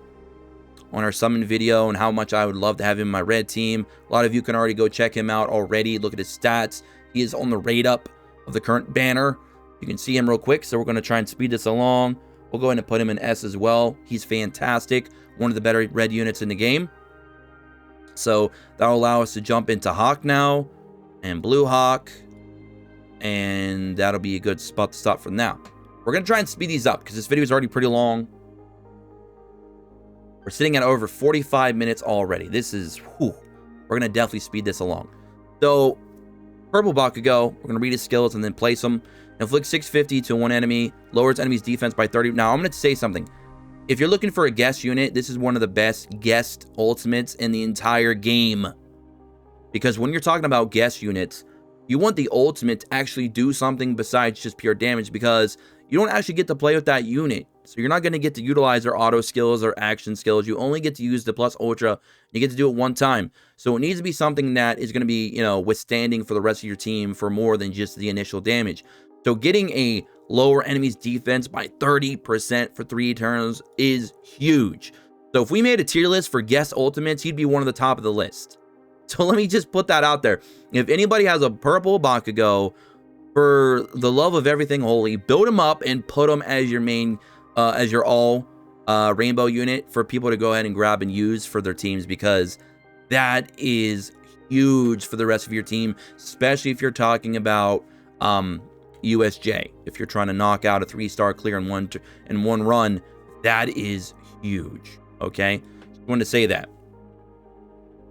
our summon video and how much I would love to have him in my red team. A lot of you can already go check him out already. Look at his stats. He is on the rate up of the current banner. You can see him real quick. So we're going to try and speed this along. We'll go ahead and put him in S as well. He's fantastic. One of the better red units in the game. So that'll allow us to jump into Hawk now and Blue Hawk. And that'll be a good spot to stop from now. We're going to try and speed these up because this video is already pretty long. We're sitting at over 45 minutes already. This is, whew, we're going to definitely speed this along. So, purple Bakugo, we're going to read his skills and then place them. Inflict 650 to one enemy, lowers enemy's defense by 30. Now, I'm going to say something. If you're looking for a guest unit, this is one of the best guest ultimates in the entire game. Because when you're talking about guest units, you want the ultimate to actually do something besides just pure damage, because you don't actually get to play with that unit. So you're not going to get to utilize their auto skills or action skills. You only get to use the plus ultra. You get to do it one time. So it needs to be something that is going to be, you know, withstanding for the rest of your team for more than just the initial damage. So getting a lower enemy's defense by 30% for 3 turns is huge. So if we made a tier list for guest ultimates, he'd be one of the top of the list. So let me just put that out there. If anybody has a purple Bakugo, for the love of everything holy, build him up and put him as your main, as your all rainbow unit for people to go ahead and grab and use for their teams, because that is huge for the rest of your team, especially if you're talking about USJ. If you're trying to knock out a 3-star clear in one run, that is huge. Okay, just wanted to say that.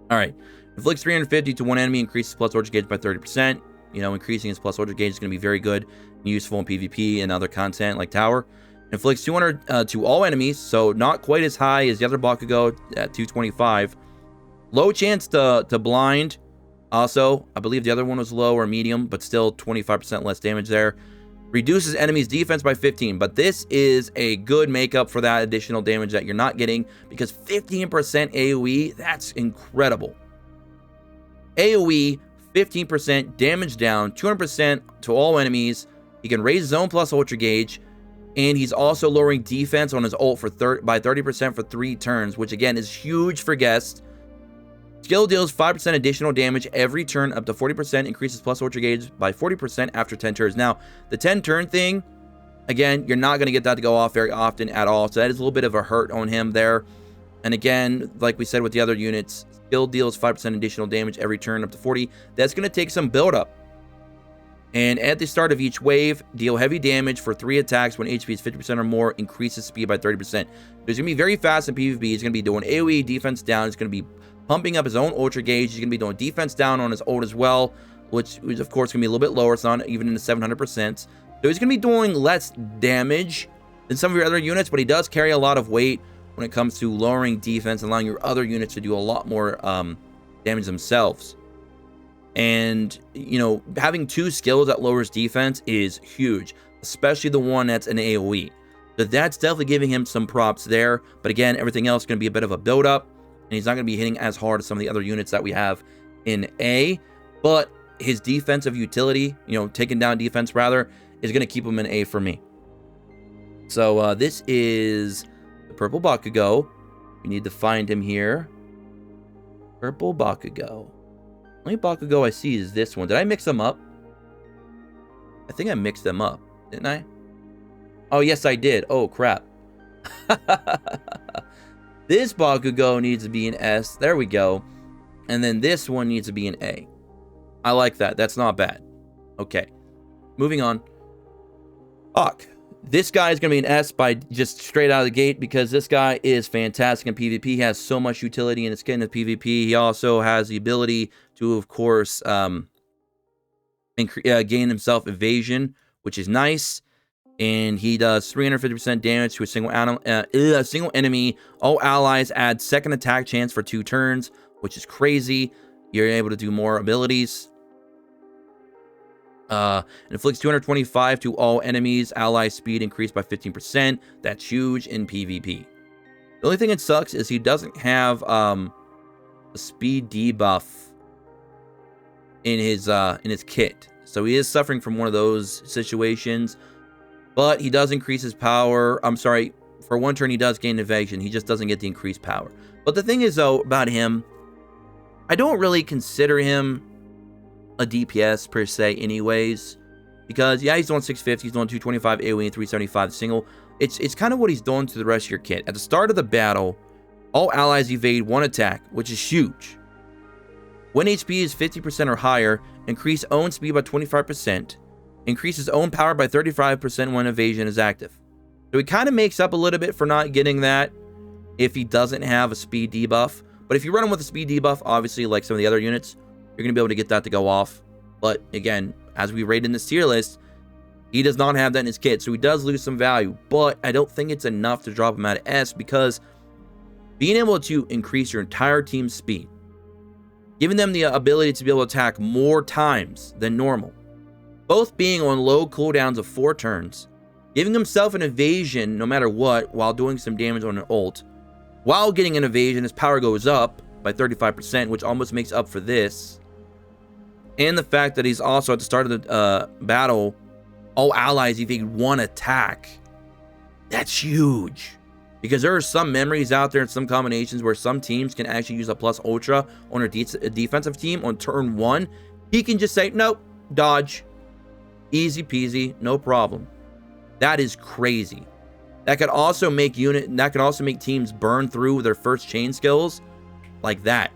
All right, inflicts 350 to one enemy, increases plus ultra gauge by 30%. You know, increasing his plus ultra gauge is going to be very good and useful in PvP and other content like Tower. Inflicts 200 to all enemies, so not quite as high as the other Bakugo at 225. Low chance to blind. Also, I believe the other one was low or medium, but still 25% less damage there. Reduces enemies' defense by 15, but this is a good makeup for that additional damage that you're not getting, because 15% AoE, that's incredible. AoE, 15% damage down, 200% to all enemies. He can raise his own plus ultra gauge, and he's also lowering defense on his ult by 30% for 3 turns, which again is huge for guests. Skill deals 5% additional damage every turn, up to 40%, increases plus ultra gauge by 40% after 10 turns. Now, the 10 turn thing, again, you're not going to get that to go off very often at all, so that is a little bit of a hurt on him there. And again, like we said with the other units, skill deals 5% additional damage every turn, up to 40. That's going to take some build up. And at the start of each wave, deal heavy damage for 3 attacks when HP is 50% or more, increases speed by 30%. So he's going to be very fast in PvP. He's going to be doing AoE, defense down. He's going to be pumping up his own ultra gauge. He's going to be doing defense down on his ult as well, which is of course going to be a little bit lower. It's not even in the 700%. So he's going to be doing less damage than some of your other units, but he does carry a lot of weight when it comes to lowering defense and allowing your other units to do a lot more damage themselves. And, you know, having 2 skills that lowers defense is huge, especially the one that's an AoE. So that's definitely giving him some props there. But again, everything else is going to be a bit of a build-up, and he's not going to be hitting as hard as some of the other units that we have in A. But his defensive utility, you know, taking down defense rather, is going to keep him in A for me. So this is the purple Bakugo. We need to find him here. Purple Bakugo. The only Bakugo I see is this one. Did I mix them up? I think I mixed them up, didn't I? Oh, yes, I did. Oh, crap. This Bakugo needs to be an S. There we go. And then this one needs to be an A. I like that. That's not bad. Okay. Moving on. Hawk. This guy is going to be an S by just straight out of the gate, because this guy is fantastic in PvP. He has so much utility in his skin in PvP. He also has the ability to, of course, gain himself evasion, which is nice. And he does 350% damage to a single enemy. All allies add second attack chance for 2 turns, which is crazy. You're able to do more abilities. Inflicts 225 to all enemies. Ally speed increased by 15%. That's huge in PvP. The only thing that sucks is he doesn't have a speed debuff in his kit. So he is suffering from one of those situations. But he does increase his power. I'm sorry, for 1 turn he does gain evasion. He just doesn't get the increased power. But the thing is, though, about him, I don't really consider him a DPS per se anyways. Because, yeah, he's doing 650, he's doing 225 AoE and 375 single. It's kind of what he's doing to the rest of your kit. At the start of the battle, all allies evade 1 attack, which is huge. When HP is 50% or higher, increase own speed by 25%. Increases own power by 35% when evasion is active. So he kind of makes up a little bit for not getting that if he doesn't have a speed debuff. But if you run him with a speed debuff, obviously, like some of the other units, you're going to be able to get that to go off. But again, as we rate in this tier list, he does not have that in his kit. So he does lose some value. But I don't think it's enough to drop him out of S, because being able to increase your entire team's speed, giving them the ability to be able to attack more times than normal, both being on low cooldowns of 4 turns, giving himself an evasion no matter what while doing some damage on an ult, while getting an evasion, his power goes up by 35%, which almost makes up for this. And the fact that he's also, at the start of the battle, all allies evade 1 attack. That's huge. Because there are some memories out there and some combinations where some teams can actually use a plus ultra on a defensive team on turn 1. He can just say, nope, dodge. Easy peasy, no problem. That is crazy. That could also make teams burn through their first chain skills like that.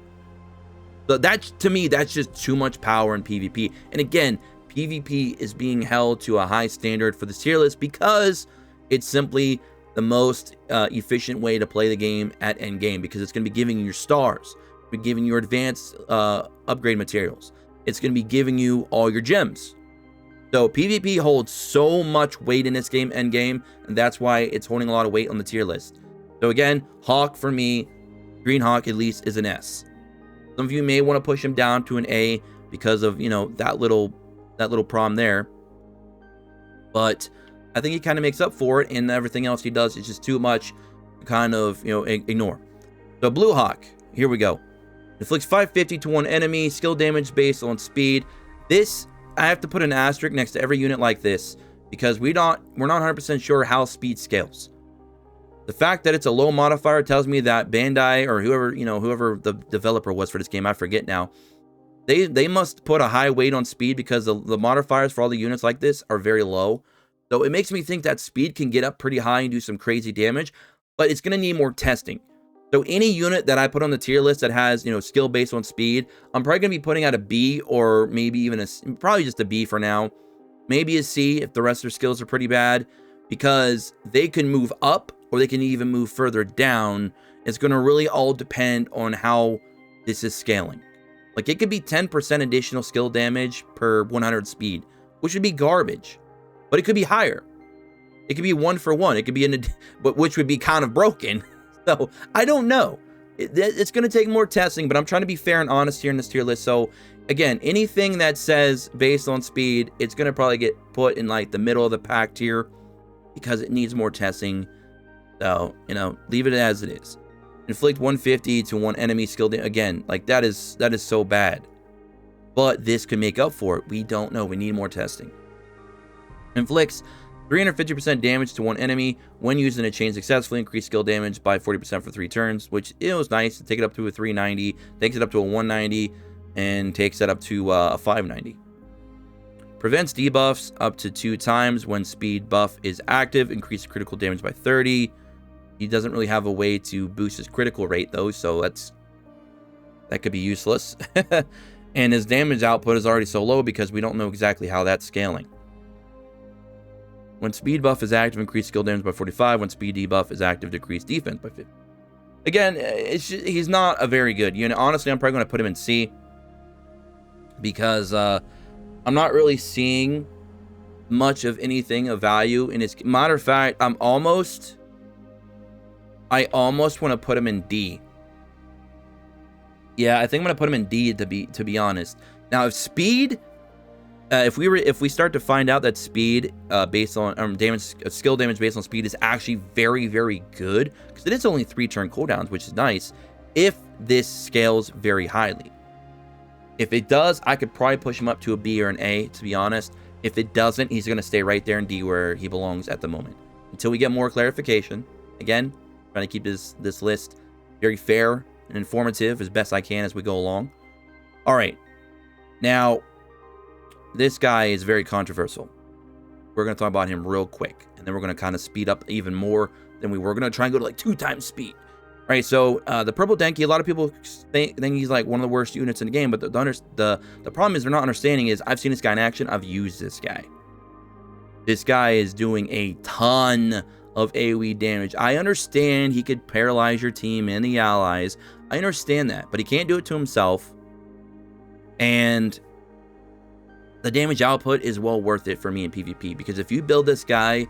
So that, to me, that's just too much power in PvP. And again, PvP is being held to a high standard for the tier list because it's simply the most efficient way to play the game at endgame, because it's going to be giving you your stars, be giving you advanced upgrade materials. It's going to be giving you all your gems. So PvP holds so much weight in this game, endgame, and that's why it's holding a lot of weight on the tier list. So again, Hawk for me, Green Hawk at least, is an S. Some of you may want to push him down to an A because of, you know, that little problem there. But I think he kind of makes up for it, and everything else he does is just too much to kind of, you know, ignore. So Blue Hawk, here we go. Inflicts 550 to 1 enemy, skill damage based on speed. This, I have to put an asterisk next to every unit like this because we're not 100% sure how speed scales. The fact that it's a low modifier tells me that Bandai, or whoever the developer was for this game, I forget now, they must put a high weight on speed because the modifiers for all the units like this are very low. So it makes me think that speed can get up pretty high and do some crazy damage, but it's going to need more testing. So any unit that I put on the tier list that has, you know, skill based on speed, I'm probably going to be putting out a B, or maybe even probably just a B for now. Maybe a C if the rest of their skills are pretty bad, because they can move up or they can even move further down. It's going to really all depend on how this is scaling. Like, it could be 10% additional skill damage per 100 speed, which would be garbage, but it could be higher. It could be 1 for 1. It could be which would be kind of broken. So I don't know. It's going to take more testing, but I'm trying to be fair and honest here in this tier list. So again, anything that says based on speed, it's going to probably get put in like the middle of the pack tier because it needs more testing. So, you know, leave it as it is. Inflict 150 to 1 enemy skill. Again, like that is so bad. But this could make up for it. We don't know. We need more testing. Inflicts 350% damage to 1 enemy when using a chain successfully. Increase skill damage by 40% for 3 turns, which it was nice to take it up to a 390, takes it up to a 190, and takes it up to a 590. Prevents debuffs up to 2 times when speed buff is active. Increase critical damage by 30. He doesn't really have a way to boost his critical rate though, so that could be useless. And his damage output is already so low because we don't know exactly how that's scaling. When speed buff is active, increase skill damage by 45. When speed debuff is active, decrease defense by 50. Again, he's not a very good unit. Honestly, I'm probably going to put him in C because I'm not really seeing much of anything of value in his. Matter of fact, I almost want to put him in D. Yeah, I think I'm gonna put him in D to be honest. Now, if speed, if we start to find out that speed based on skill damage based on speed is actually very, very good, because it is only 3-turn cooldowns, which is nice. If this scales very highly, if it does, I could probably push him up to a B or an A, to be honest. If it doesn't, he's gonna stay right there in D where he belongs at the moment until we get more clarification. Again, trying to keep this list very fair and informative as best I can as we go along. All right, now this guy is very controversial. We're going to talk about him real quick, and then we're going to kind of speed up even more than we were. Going to try and go to like 2 times speed. All right, so the purple Denki, a lot of people think he's like one of the worst units in the game, but the problem is they're not understanding is I've seen this guy in action. I've used this guy. This guy is doing a ton of AoE damage. I understand he could paralyze your team and the allies. I understand that, but he can't do it to himself. And the damage output is well worth it for me in PvP, because if you build this guy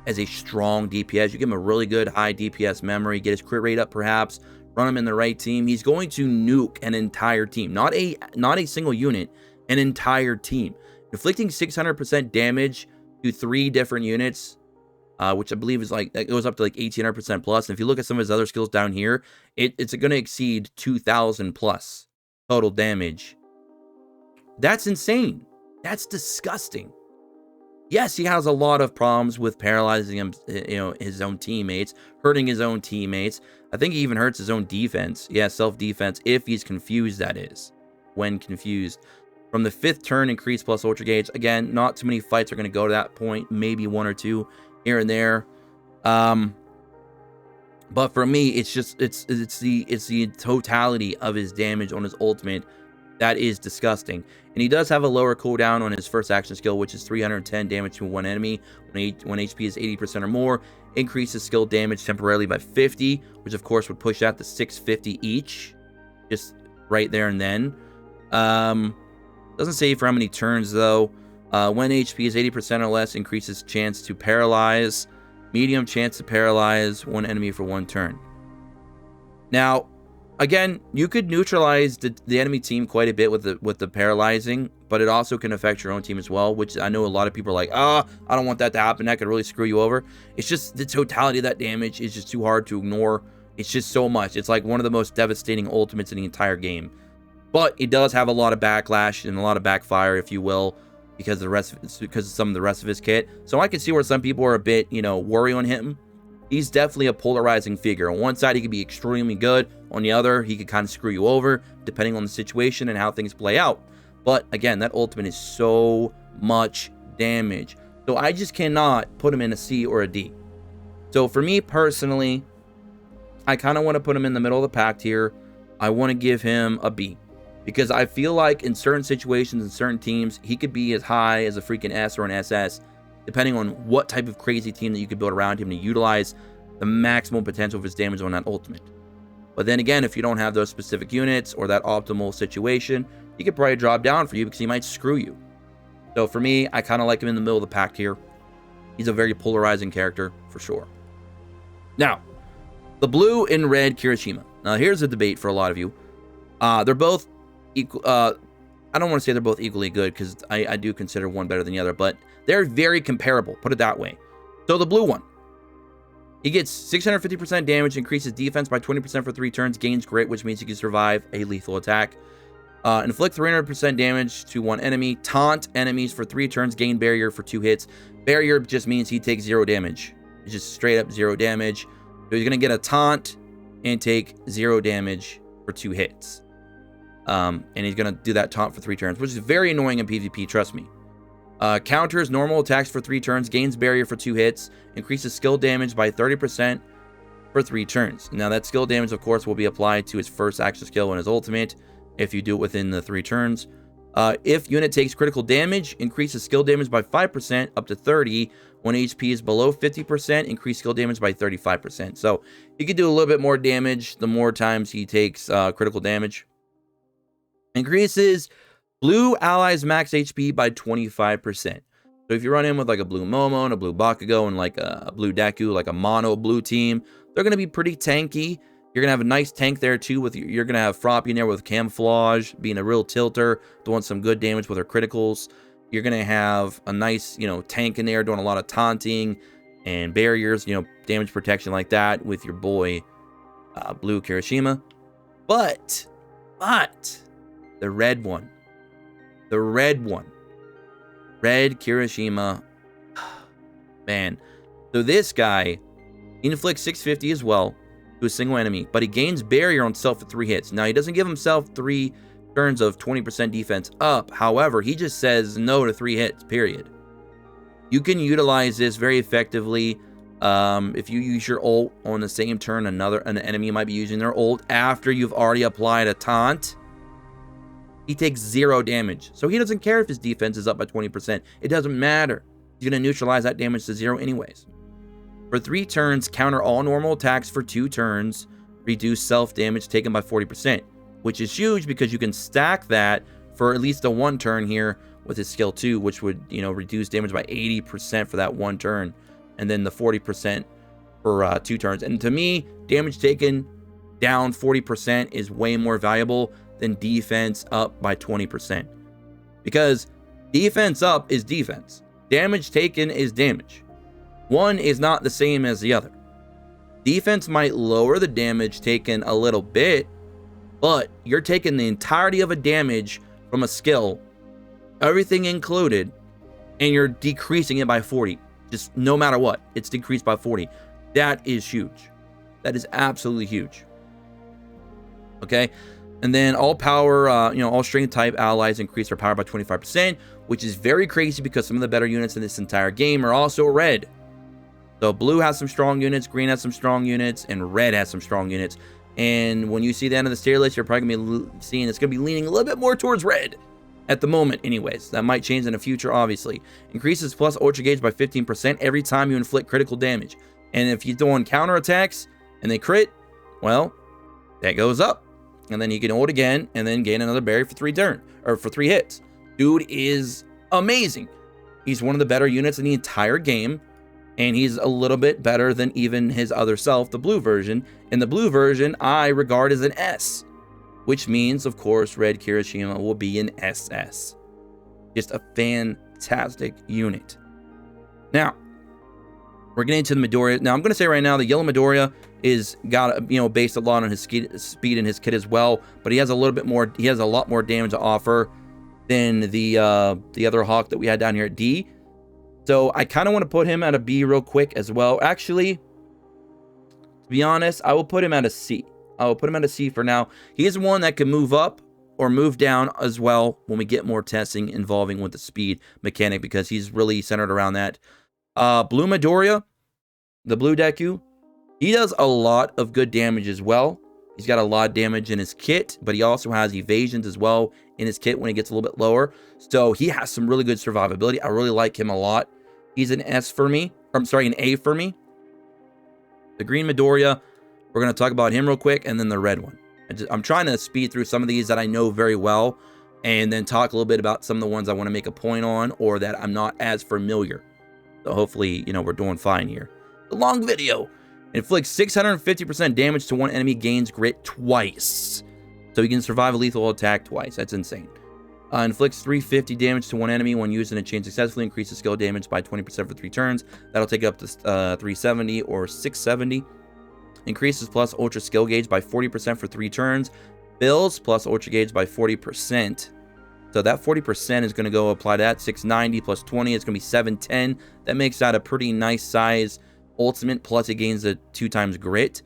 as a strong DPS, you give him a really good high DPS memory, get his crit rate up perhaps, run him in the right team, he's going to nuke an entire team. Not a single unit, an entire team. Inflicting 600% damage to 3 different units, which I believe is like, that goes up to like 1800% plus. And if you look at some of his other skills down here, it's going to exceed 2000 plus total damage. That's insane. That's disgusting. Yes, he has a lot of problems with paralyzing him, his own teammates, hurting his own teammates. I think he even hurts his own defense. Yeah, self-defense, if he's confused, that is. When confused. From the 5th turn, increase plus ultra gauge. Again, not too many fights are going to go to that point. Maybe 1 or 2 here and there. But for me, it's the totality of his damage on his ultimate that is disgusting. And he does have a lower cooldown on his first action skill, which is 310 damage to one enemy when HP is 80% or more. Increases skill damage temporarily by 50, which of course would push that to 650 each, just right there and then. Doesn't say for how many turns though. When HP is 80% or less, increases chance to paralyze. Medium chance to paralyze one enemy for 1 turn. Now, again, you could neutralize the enemy team quite a bit with the paralyzing, but it also can affect your own team as well, which I know a lot of people are like, I don't want that to happen. That could really screw you over. It's just the totality of that damage is just too hard to ignore. It's just so much. It's like one of the most devastating ultimates in the entire game. But it does have a lot of backlash and a lot of backfire, if you will, because of some of the rest of his kit. So I can see where some people are a bit, worried on him. He's definitely a polarizing figure. On one side, he could be extremely good. On the other, he could kind of screw you over, depending on the situation and how things play out. But again, that ultimate is so much damage. So I just cannot put him in a C or a D. So for me personally, I kind of want to put him in the middle of the pack here. I want to give him a B. Because I feel like in certain situations, in certain teams, he could be as high as a freaking S or an SS, depending on what type of crazy team that you could build around him to utilize the maximum potential of his damage on that ultimate. But then again, if you don't have those specific units or that optimal situation, he could probably drop down for you because he might screw you. So for me, I kind of like him in the middle of the pack here. He's a very polarizing character for sure. Now, the blue and red Kirishima. Now here's a debate for a lot of you. They're both equal. I don't want to say they're both equally good because I do consider one better than the other, but they're very comparable, put it that way. So the blue one, he gets 650% damage, increases defense by 20% for 3 turns, gains grit, which means he can survive a lethal attack. Inflict 300% damage to 1 enemy, taunt enemies for 3 turns, gain barrier for 2 hits. Barrier just means he takes 0 damage. It's just straight up 0 damage. So he's going to get a taunt and take 0 damage for 2 hits. And he's going to do that taunt for 3 turns, which is very annoying in PvP, trust me. Counters normal attacks for 3 turns, gains barrier for 2 hits, increases skill damage by 30% for 3 turns. Now that skill damage, of course, will be applied to his first action skill and his ultimate if you do it within the 3 turns. If unit takes critical damage, increases skill damage by 5% up to 30. When HP is below 50%, increase skill damage by 35%. So he could do a little bit more damage the more times he takes critical damage. Increases blue allies max HP by 25%. So if you run in with like a blue Momo and a blue Bakugo and like a blue Deku, like a mono blue team, they're going to be pretty tanky. You're going to have a nice tank there too. You're going to have Froppy in there with camouflage, being a real tilter, doing some good damage with her criticals. You're going to have a nice, tank in there doing a lot of taunting and barriers, damage protection like that with your boy blue Kirishima. But the red one, red Kirishima, man. So this guy inflicts 650 as well to a single enemy, but he gains barrier on self for 3 hits. Now, he doesn't give himself 3 turns of 20% defense up. However, he just says no to 3 hits, period. You can utilize this very effectively. If you use your ult on the same turn, an enemy might be using their ult after you've already applied a taunt. He takes 0 damage. So he doesn't care if his defense is up by 20%. It doesn't matter. He's going to neutralize that damage to 0 anyways. For 3 turns, counter all normal attacks for 2 turns, reduce self-damage taken by 40%, which is huge because you can stack that for at least a 1 turn here with his skill 2, which would, reduce damage by 80% for that 1 turn, and then the 40% for 2 turns. And to me, damage taken down 40% is way more valuable than defense up by 20. Because defense up is defense. Damage taken is damage. One is not the same as the other. Defense might lower the damage taken a little bit, but you're taking the entirety of a damage from a skill, everything included, and you're decreasing it by 40. Just no matter what, it's decreased by 40. That is huge. That is absolutely huge. Okay? And then all power, all strength type allies increase their power by 25%, which is very crazy because some of the better units in this entire game are also red. So blue has some strong units, green has some strong units, and red has some strong units. And when you see the end of the tier list, you're probably going to be seeing it's going to be leaning a little bit more towards red at the moment anyways. That might change in the future, obviously. Increases plus ultra gauge by 15% every time you inflict critical damage. And if you're doing counter attacks and they crit, well, that goes up. And then you can ult again and then gain another barrier for 3 hits. Dude is amazing. He's one of the better units in the entire game. And he's a little bit better than even his other self, the blue version. And the blue version I regard as an S, which means, of course, red Kirishima will be an SS. Just a fantastic unit. Now, we're getting into the Midoriya. Now, I'm going to say right now, the yellow Midoriya is got, based a lot on his speed and his kit as well. But he has a little bit more, he has a lot more damage to offer than the other Hawk that we had down here at D. So I kind of want to put him at a B real quick as well. Actually, to be honest, I will put him at a C. I will put him at a C for now. He is one that can move up or move down as well when we get more testing involving with the speed mechanic, because he's really centered around that. Blue Midoriya, the blue Deku, he does a lot of good damage as well. He's got a lot of damage in his kit, but he also has evasions as well in his kit when he gets a little bit lower. So he has some really good survivability. I really like him a lot. He's an S for me. I'm sorry, an A for me. The green Midoriya, we're going to talk about him real quick, and then the red one. I'm trying to speed through some of these that I know very well, and then talk a little bit about some of the ones I want to make a point on, or that I'm not as familiar. So hopefully, we're doing fine here. The long video. Inflicts 650% damage to one enemy, gains grit twice. So he can survive a lethal attack twice. That's insane. Inflicts 350 damage to one enemy when using a chain successfully. Increases skill damage by 20% for 3 turns. That'll take it up to 370 or 670. Increases plus ultra skill gauge by 40% for 3 turns. Builds plus ultra gauge by 40%. So that 40% is going to go apply to that. 690 plus 20 is going to be 710. That makes that a pretty nice size ultimate, plus it gains a 2 times grit.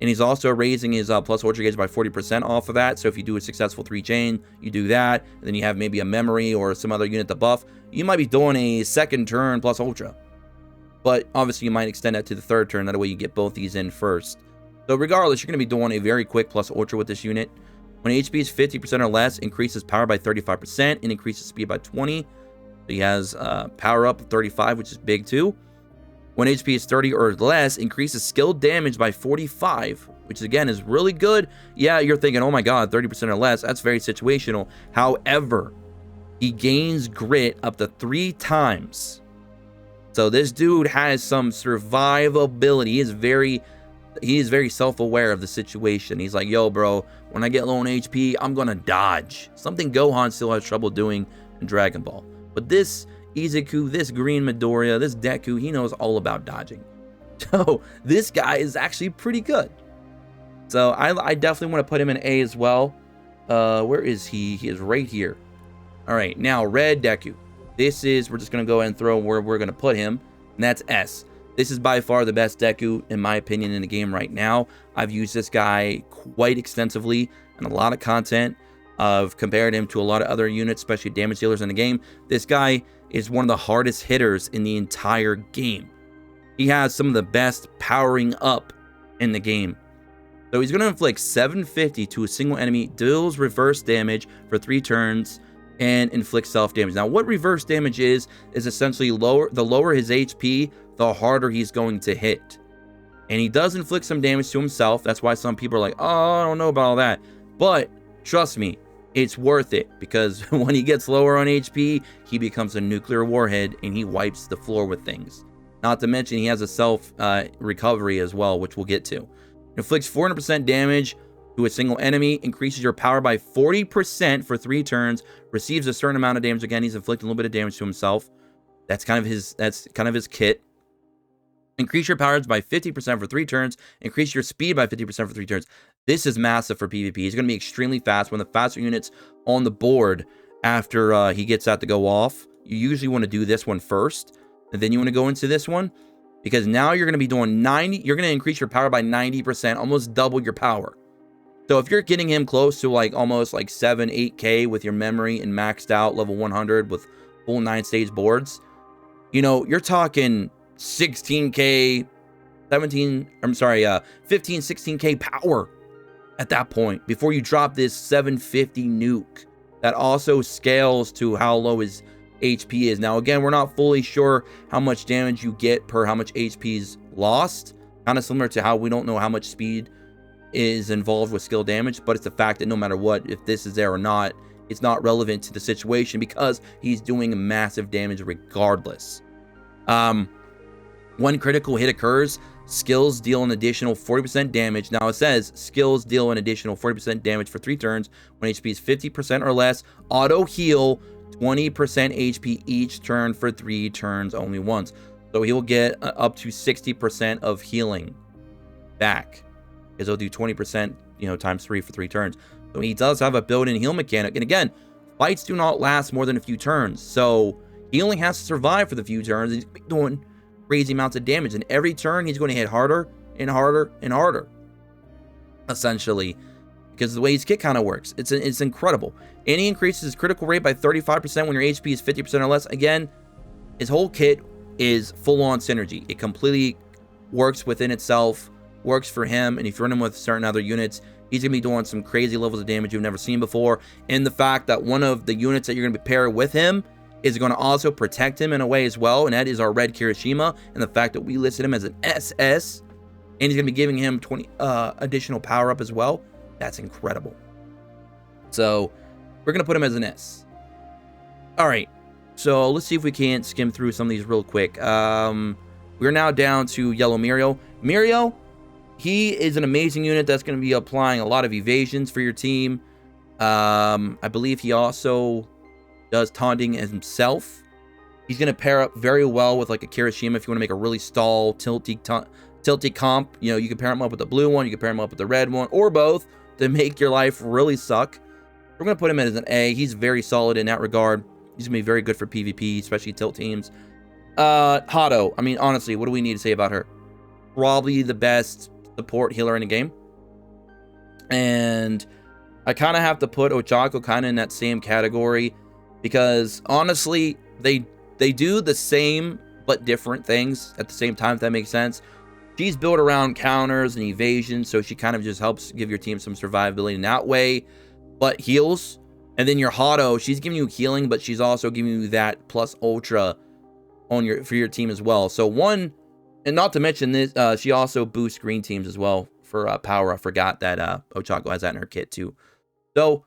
And he's also raising his plus ultra gauge by 40% off of that. So if you do a successful 3 chain, you do that, and then you have maybe a memory or some other unit to buff, you might be doing a 2nd turn plus ultra. But obviously you might extend that to the 3rd turn. That way you get both these in first. So regardless, you're going to be doing a very quick plus ultra with this unit. When HP is 50% or less, increases power by 35% and increases speed by 20. So he has power up of 35, which is big too. When HP is 30 or less, increases skill damage by 45, which again is really good. Yeah, you're thinking, oh my god, 30% or less, that's very situational. However, he gains grit up to 3 times So this dude has some survivability. He is very self-aware of the situation. He's like, yo, bro, when I get low on HP, I'm gonna dodge. Something Gohan still has trouble doing in Dragon Ball. But this Izuku, this Green Midoriya, this Deku, he knows all about dodging. So this guy is actually pretty good. So I definitely want to put him in A as well. Where is he? He is right here. All right, now Red Deku. We're just going to go ahead and throw where we're going to put him, and that's S. This is by far the best Deku, in my opinion, in the game right now. I've used this guy quite extensively and a lot of content. I've compared him to a lot of other units, especially damage dealers in the game. This guy is one of the hardest hitters in the entire game. He has some of the best powering up in the game. So he's going to inflict 750 to a single enemy, deals reverse damage for 3 turns, and inflict self-damage. Now, what reverse damage is essentially the lower his HP, the harder he's going to hit. And he does inflict some damage to himself. That's why some people are like, oh, I don't know about all that. But trust me, it's worth it, because when he gets lower on HP, he becomes a nuclear warhead and he wipes the floor with things. Not to mention, he has a self recovery as well, which we'll get to. Inflicts 400% damage to a single enemy, increases your power by 40% for 3 turns, receives a certain amount of damage. Again, he's inflicting a little bit of damage to himself. That's kind of his kit. Increase your powers by 50% for 3 turns. Increase your speed by 50% for 3 turns. This is massive for PvP. He's going to be extremely fast. One of the faster units on the board after he gets that to go off. You usually want to do this one first, and then you want to go into this one, because now you're going to be doing 90. You're going to increase your power by 90%, almost double your power. So if you're getting him close to like almost like 8K with your memory and maxed out level 100 with full 9-stage boards, you know, you're talking 16K, 16K power at that point before you drop this 750 nuke that also scales to how low his HP is. Now, again, we're not fully sure how much damage you get per how much HP is lost. Kind of similar to how we don't know how much speed is involved with skill damage, but it's the fact that no matter what, if this is there or not, it's not relevant to the situation because he's doing massive damage regardless. When critical hit occurs, skills deal an additional 40% damage. Now it says skills deal an additional 40% damage for 3 turns when HP is 50% or less. Auto heal 20% HP each turn for 3 turns only once. So he'll get up to 60% of healing back, because he'll do 20%, times 3 for 3 turns. So he does have a built-in heal mechanic. And again, fights do not last more than a few turns. So he only has to survive for the few turns. He's doing crazy amounts of damage. And every turn, he's going to hit harder and harder and harder, essentially, because the way his kit kind of works. It's incredible. And he increases his critical rate by 35% when your HP is 50% or less. Again, his whole kit is full-on synergy. It completely works within itself, works for him, and if you run him with certain other units, he's going to be doing some crazy levels of damage you've never seen before. And the fact that one of the units that you're going to pair with him is going to also protect him in a way as well, and that is our red Kirishima, and the fact that we listed him as an SS, and he's going to be giving him 20 additional power up as well. That's incredible. So we're going to put him as an S. All right, so let's see if we can't skim through some of these real quick. We're now down to Yellow Mirio. Mirio, he is an amazing unit that's going to be applying a lot of evasions for your team. I believe he also does taunting as himself. He's going to pair up very well with like a Kirishima if you want to make a really stall, tilty comp. You can pair him up with the blue one, you can pair him up with the red one, or both to make your life really suck. We're going to put him as an A. He's very solid in that regard. He's going to be very good for PvP, especially tilt teams. Hato, I mean, honestly, what do we need to say about her? Probably the best support healer in the game. And I kind of have to put Ochako kind of in that same category, because honestly, they do the same but different things at the same time, if that makes sense. She's built around counters and evasion, so she kind of just helps give your team some survivability in that way, but heals. And then your Hato, she's giving you healing, but she's also giving you that plus ultra for your team as well. So one, and not to mention this, she also boosts green teams as well for power. I forgot that Ochako has that in her kit too. So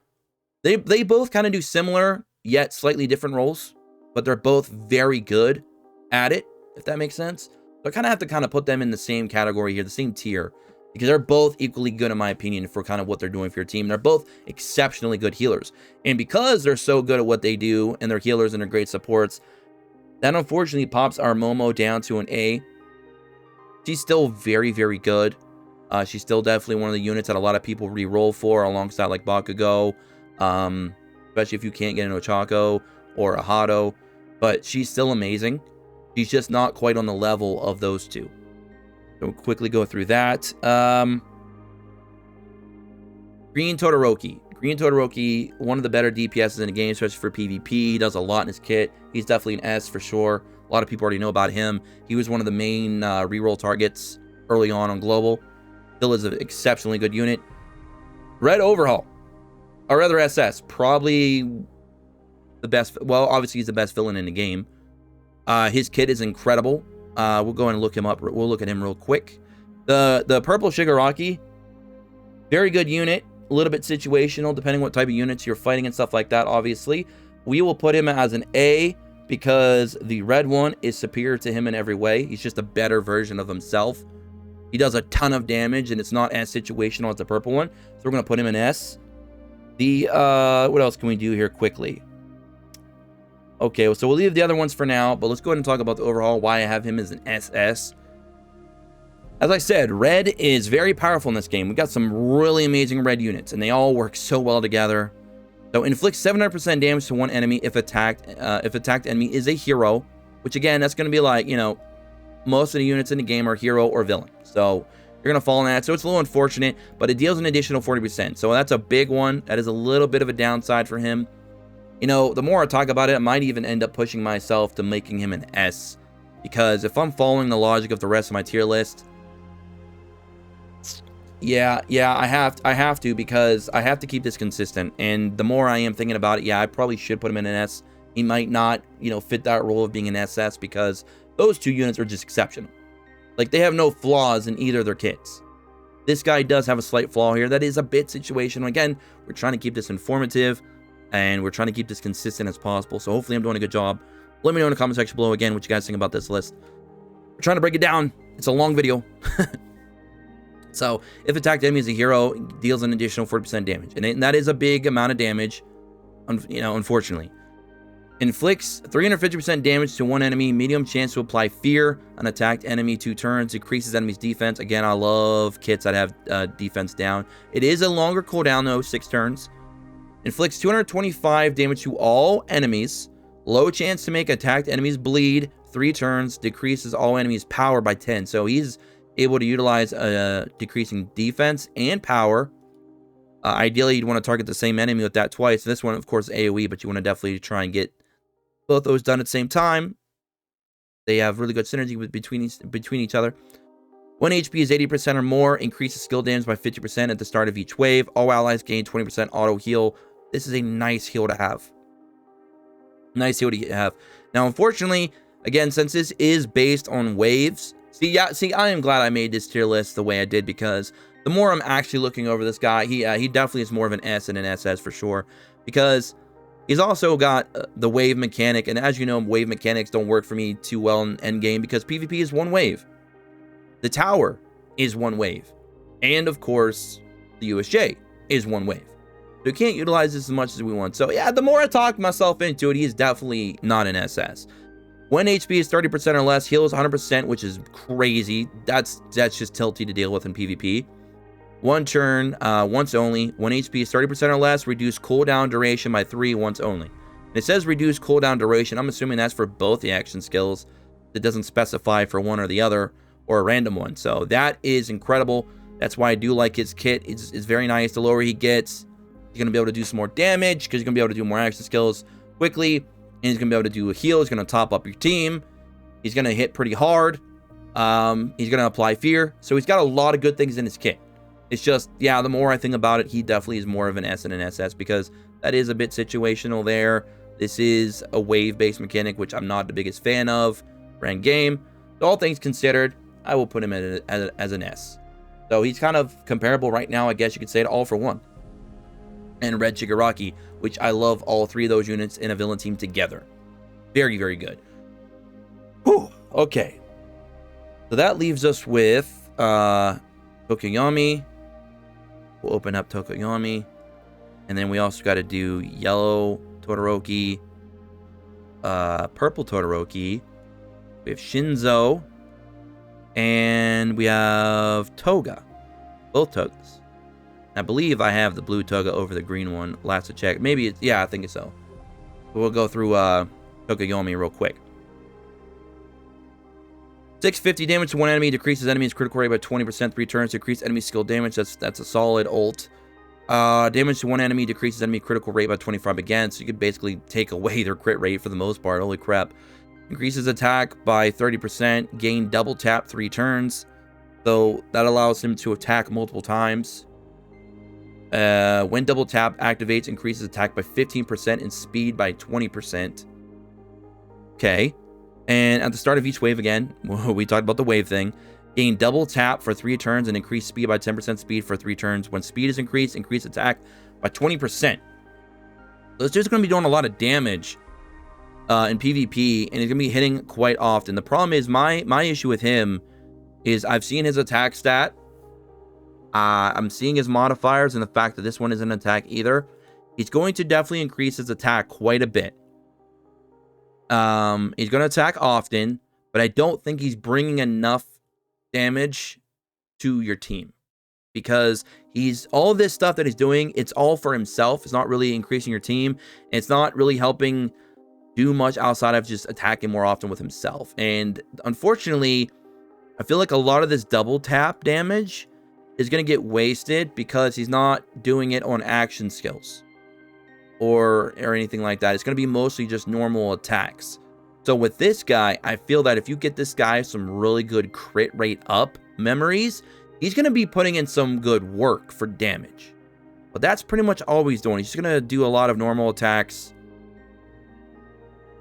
they both kind of do similar yet slightly different roles, but they're both very good at it. if that makes sense. So I kind of have to kind of put them in the same category here, the same tier, because they're both equally good in my opinion for kind of what they're doing for your team. They're both exceptionally good healers. And because they're so good at what they do and they're healers and they're great supports, that unfortunately pops our Momo down to an A. She's still very, very good. She's still definitely one of the units that a lot of people re-roll for alongside like Bakugo, especially if you can't get an Ochako or a Hado. But she's still amazing. She's just not quite on the level of those two. So we'll quickly go through that. Green Todoroki. Green Todoroki, one of the better DPSs in the game, especially for PvP. He does a lot in his kit. He's definitely an S for sure. A lot of people already know about him. He was one of the main reroll targets early on Global. Still is an exceptionally good unit. Red Overhaul, or rather SS, probably the best. Well, obviously he's the best villain in the game. His kit is incredible. We'll go and look him up. We'll look at him real quick. The purple Shigaraki, very good unit. A little bit situational, depending what type of units you're fighting and stuff like that, obviously. We will put him as an A because the red one is superior to him in every way. He's just a better version of himself. He does a ton of damage, and it's not as situational as the purple one. So we're going to put him in S. What else can we do here quickly? Okay, so we'll leave the other ones for now, but let's go ahead and talk about the overhaul, why I have him as an SS. As I said, red is very powerful in this game. We got some really amazing red units, and they all work so well together. So inflicts 700% damage to one enemy if attacked enemy is a hero, which again, that's going to be like, you know, most of the units in the game are hero or villain. So you're going to fall in that. So it's a little unfortunate, but it deals an additional 40%. So that's a big one. That is a little bit of a downside for him. You know, the more I talk about it, I might even end up pushing myself to making him an S. Because if I'm following the logic of the rest of my tier list, yeah, I have to because I have to keep this consistent. And the more I am thinking about it, yeah, I probably should put him in an S. He might not, you know, fit that role of being an SS because those two units are just exceptional. Like, they have no flaws in either of their kits. This guy does have a slight flaw here. That is a bit situational. Again, we're trying to keep this informative and we're trying to keep this consistent as possible. So hopefully I'm doing a good job. Let me know in the comment section below again what you guys think about this list. We're trying to break it down. It's a long video. So, if attacked enemy is a hero, deals an additional 40% damage. And that is a big amount of damage, you know, unfortunately. Inflicts 350% damage to one enemy, medium chance to apply fear on attacked enemy 2 turns, decreases enemy's defense. Again, I love kits that have defense down. It is a longer cooldown though, 6 turns. Inflicts 225 damage to all enemies, low chance to make attacked enemies bleed, 3 turns, decreases all enemies' power by 10. So he's able to utilize decreasing defense and power. Ideally, you'd want to target the same enemy with that twice. This one, of course, AoE, but you want to definitely try and get both those done at the same time. They have really good synergy between each other. 1 HP is 80% or more, increases skill damage by 50% at the start of each wave. All allies gain 20% auto heal. This is a nice heal to have. Nice heal to have. Now, unfortunately, again, since this is based on waves, See, I am glad I made this tier list the way I did because the more I'm actually looking over this guy, he definitely is more of an S than an SS for sure. Because he's also got the wave mechanic, and as you know, wave mechanics don't work for me too well in endgame because PvP is one wave. The tower is one wave. And of course, the USJ is one wave. So we can't utilize this as much as we want. So yeah, the more I talk myself into it, he is definitely not an SS. When HP is 30% or less, heals 100%, which is crazy. That's just tilty to deal with in PvP. 1 turn, once only. When HP is 30% or less, reduce cooldown duration by 3 once only. And it says reduce cooldown duration. I'm assuming that's for both the action skills. It doesn't specify for one or the other, or a random one. So that is incredible. That's why I do like his kit. It's very nice. The lower he gets, he's going to be able to do some more damage because he's going to be able to do more action skills quickly. And he's going to be able to do a heal. He's going to top up your team. He's going to hit pretty hard. He's going to apply fear. So he's got a lot of good things in his kit. It's just, yeah, the more I think about it, he definitely is more of an S than an SS because that is a bit situational there. This is a wave-based mechanic, which I'm not the biggest fan of for endgame. So all things considered, I will put him as an S. So he's kind of comparable right now, I guess you could say, to All for One. And Red Shigaraki, which I love all 3 of those units in a villain team together. Very, very good. Whew. Okay. So that leaves us with Tokoyami. We'll open up Tokoyami. And then we also got to do yellow Todoroki, purple Todoroki. We have Shinsou. And we have Toga. Both Togas. I believe I have the blue Toga over the green one. Last to check. Maybe it's... Yeah, I think it's so. But we'll go through Tokoyami real quick. 650 damage to one enemy. Decreases enemy's critical rate by 20%. 3 turns. Decrease enemy skill damage. That's a solid ult. Damage to one enemy. Decreases enemy critical rate by 25 again. So you could basically take away their crit rate for the most part. Holy crap. Increases attack by 30%. Gain double tap 3 turns. So that allows him to attack multiple times. When double tap activates, increases attack by 15% and speed by 20%. Okay. And at the start of each wave again, we talked about the wave thing. Gain double tap for 3 turns and increase speed by 10% speed for 3 turns. When speed is increased, increase attack by 20%. So it's just going to be doing a lot of damage in PvP, and he's going to be hitting quite often. The problem is, my issue with him is I've seen his attack stat. I'm seeing his modifiers and the fact that this one isn't an attack either. He's going to definitely increase his attack quite a bit. He's going to attack often, but I don't think he's bringing enough damage to your team. Because all of this stuff that he's doing, it's all for himself. It's not really increasing your team. And it's not really helping do much outside of just attacking more often with himself. And unfortunately, I feel like a lot of this double tap damage is going to get wasted because he's not doing it on action skills or anything like that. It's going to be mostly just normal attacks. So with this guy, I feel that if you get this guy some really good crit rate up memories, he's going to be putting in some good work for damage. But that's pretty much all he's doing. He's just going to do a lot of normal attacks.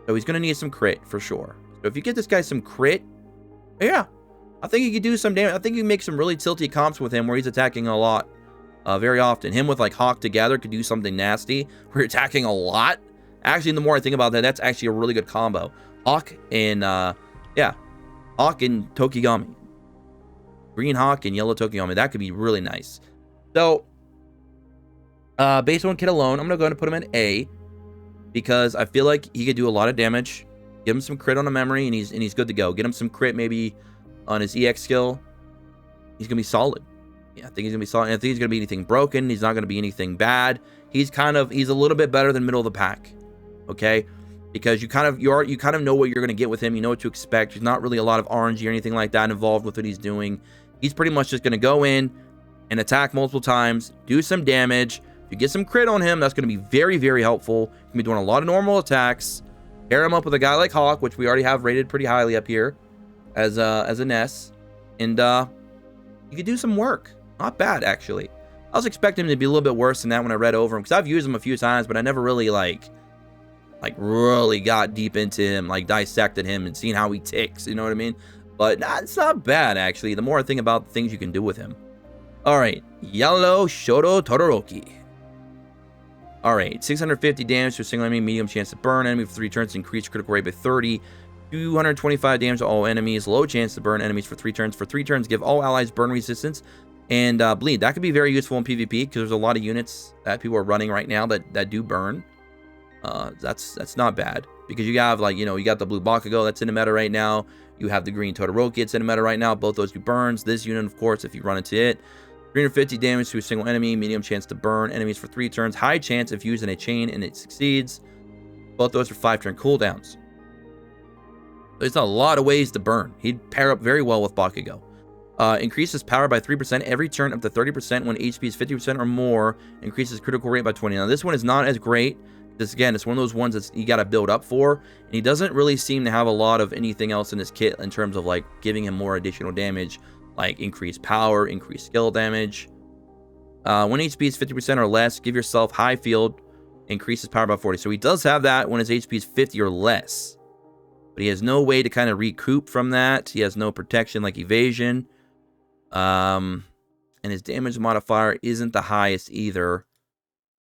So he's going to need some crit for sure. So if you get this guy some crit, yeah, I think he could do some damage. I think you can make some really tilty comps with him where he's attacking a lot very often. Him with like Hawk together could do something nasty. We're attacking a lot. Actually, the more I think about that, that's actually a really good combo. Hawk and, yeah, Hawk and Tokoyami. Green Hawk and yellow Tokoyami. That could be really nice. So, based on kit alone, I'm going to go ahead and put him in A. Because I feel like he could do a lot of damage. Give him some crit on a memory, and he's good to go. Get him some crit maybe on his EX skill. He's gonna be solid. Yeah, I think he's gonna be solid. I think he's gonna be anything broken. He's not gonna be anything bad. He's a little bit better than middle of the pack. Okay, because you kind of know what you're gonna get with him. You know what to expect. There's not really a lot of RNG or anything like that involved with what he's doing. He's pretty much just gonna go in and attack multiple times, do some damage. If you get some crit on him, that's going to be very, very helpful. You're going to be doing a lot of normal attacks. Pair him up with a guy like Hawk, which we already have rated pretty highly up here as an S. And you could do some work. Not bad, actually. I was expecting him to be a little bit worse than that when I read over him, because I've used him a few times, but I never really really got deep into him, like dissected him and seen how he ticks. You know what I mean? But nah, it's not bad, actually. The more I think about the things you can do with him. All right, yellow Shoto Todoroki. Alright, 650 damage to a single enemy, medium chance to burn enemy for 3 turns, increase critical rate by 30. 225 damage to all enemies, low chance to burn enemies for 3 turns. For 3 turns, give all allies burn resistance and bleed. That could be very useful in PvP because there's a lot of units that people are running right now that do burn. That's not bad because you have you got the blue Bakugo that's in the meta right now. You have the green Todoroki it's in the meta right now. Both those do burns. This unit, of course, if you run into it. 350 damage to a single enemy, medium chance to burn enemies for 3 turns, high chance if used in a chain and it succeeds. Both those are 5-turn cooldowns. There's a lot of ways to burn. He'd pair up very well with Bakugo. Increases power by 3% every turn up to 30% when HP is 50% or more. Increases critical rate by 20. Now this one is not as great. This again, it's one of those ones that you got to build up for. And he doesn't really seem to have a lot of anything else in his kit in terms of giving him more additional damage. Like increased power, increased skill damage. When HP is 50% or less, give yourself high field, increases power by 40. So he does have that when his HP is 50 or less. But he has no way to kind of recoup from that. He has no protection like evasion. And his damage modifier isn't the highest either.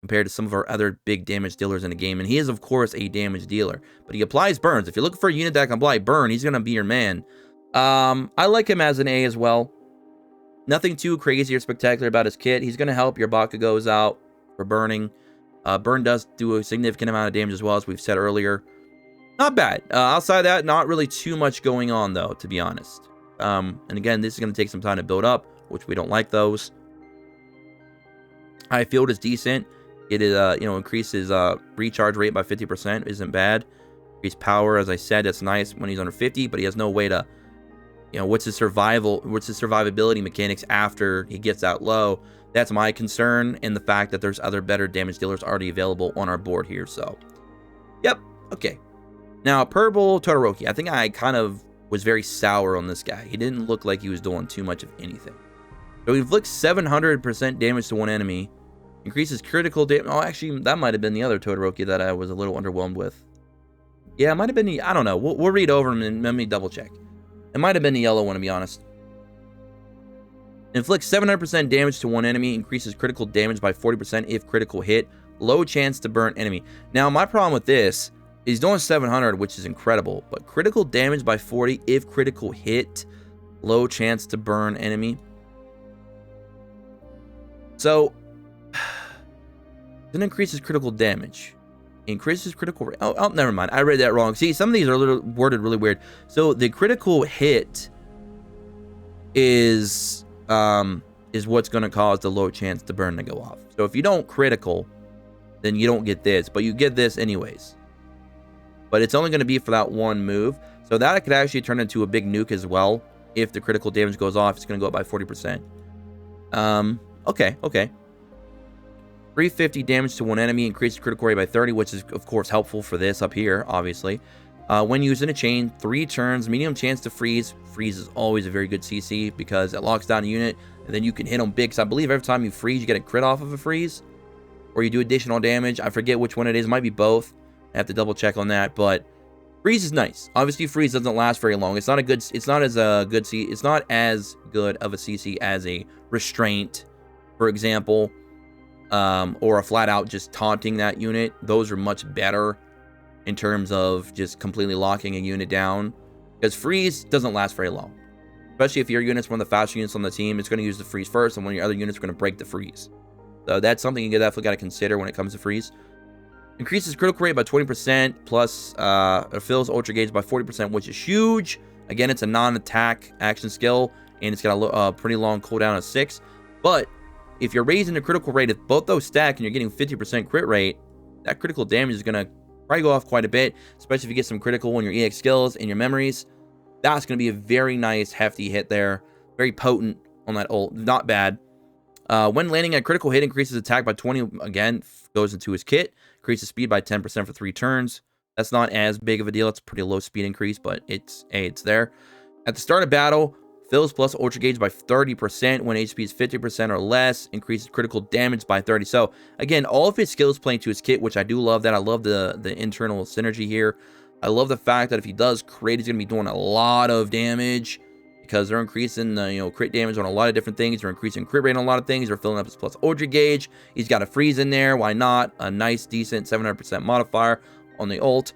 compared to some of our other big damage dealers in the game. And he is, of course, a damage dealer. But he applies burns. If you're looking for a unit that can apply burn, he's going to be your man. I like him as an A as well. Nothing too crazy or spectacular about his kit. He's going to help your Bakugos out for burning. Burn does do a significant amount of damage as well, as we've said earlier. Not bad. Outside of that, not really too much going on, though, to be honest. And again, this is going to take some time to build up, which we don't like those. High field is decent. It is, increases recharge rate by 50%. Isn't bad. Increased power, as I said, that's nice when he's under 50, but he has no way to, what's his survivability mechanics after he gets out low. That's my concern, and the fact that there's other better damage dealers already available on our board here. So, yep, okay. Now, Purple Todoroki. I think I kind of was very sour on this guy. He didn't look like he was doing too much of anything. So, he inflicts 700% damage to one enemy. Increases critical damage. Oh, actually, that might have been the other Todoroki that I was a little underwhelmed with. Yeah, it might have been the... I don't know. We'll read over them and let me double check. It might have been the yellow one, to be honest. Inflicts 700% damage to one enemy. Increases critical damage by 40% if critical hit. Low chance to burn enemy. Now, my problem with this is doing 700, which is incredible. But critical damage by 40 if critical hit. Low chance to burn enemy. So, then increases critical damage. Increases critical rate. Oh, never mind. I read that wrong. See, some of these are worded really weird. So, the critical hit is what's going to cause the low chance to burn to go off. So if you don't critical, then you don't get this, but you get this anyways. But it's only going to be for that one move. So that could actually turn into a big nuke as well. If the critical damage goes off, it's going to go up by 40%. Okay. 350 damage to one enemy, increases critical rate by 30, which is, of course, helpful for this up here, obviously. When using a chain, 3 turns, medium chance to freeze. Freeze is always a very good CC because it locks down a unit, and then you can hit them big. So I believe every time you freeze, you get a crit off of a freeze, or you do additional damage. I forget which one it is. It might be both. I have to double check on that, but freeze is nice. Obviously, freeze doesn't last very long. It's not as good of a CC as a restraint, for example, or a flat out just taunting that unit. Those are much better in terms of just completely locking a unit down, because freeze doesn't last very long, especially if your unit's one of the faster units on the team. It's going to use the freeze first, and one of your other units are going to break the freeze. So that's something you definitely got to consider when it comes to freeze. Increases critical rate by 20%, plus fills ultra gauge by 40%, which is huge. Again, it's a non-attack action skill, and it's got a pretty long cooldown of 6. But if you're raising the critical rate, if both those stack and you're getting 50% crit rate, that critical damage is going to probably go off quite a bit, especially if you get some critical on your EX skills and your memories. That's going to be a very nice, hefty hit there. Very potent on that ult. Not bad. When landing a critical hit, increases attack by 20. Again, goes into his kit. Increases speed by 10% for 3 turns. That's not as big of a deal. It's a pretty low speed increase, but it's there. At the start of battle, fills plus ultra gauge by 30% when HP is 50% or less. Increases critical damage by 30. So again, all of his skills playing to his kit, which I do love that. I love the internal synergy here. I love the fact that if he does crit, he's going to be doing a lot of damage, because they're increasing crit damage on a lot of different things. They're increasing crit rate on a lot of things. They're filling up his plus ultra gauge. He's got a freeze in there. Why not? A nice, decent 700% modifier on the ult.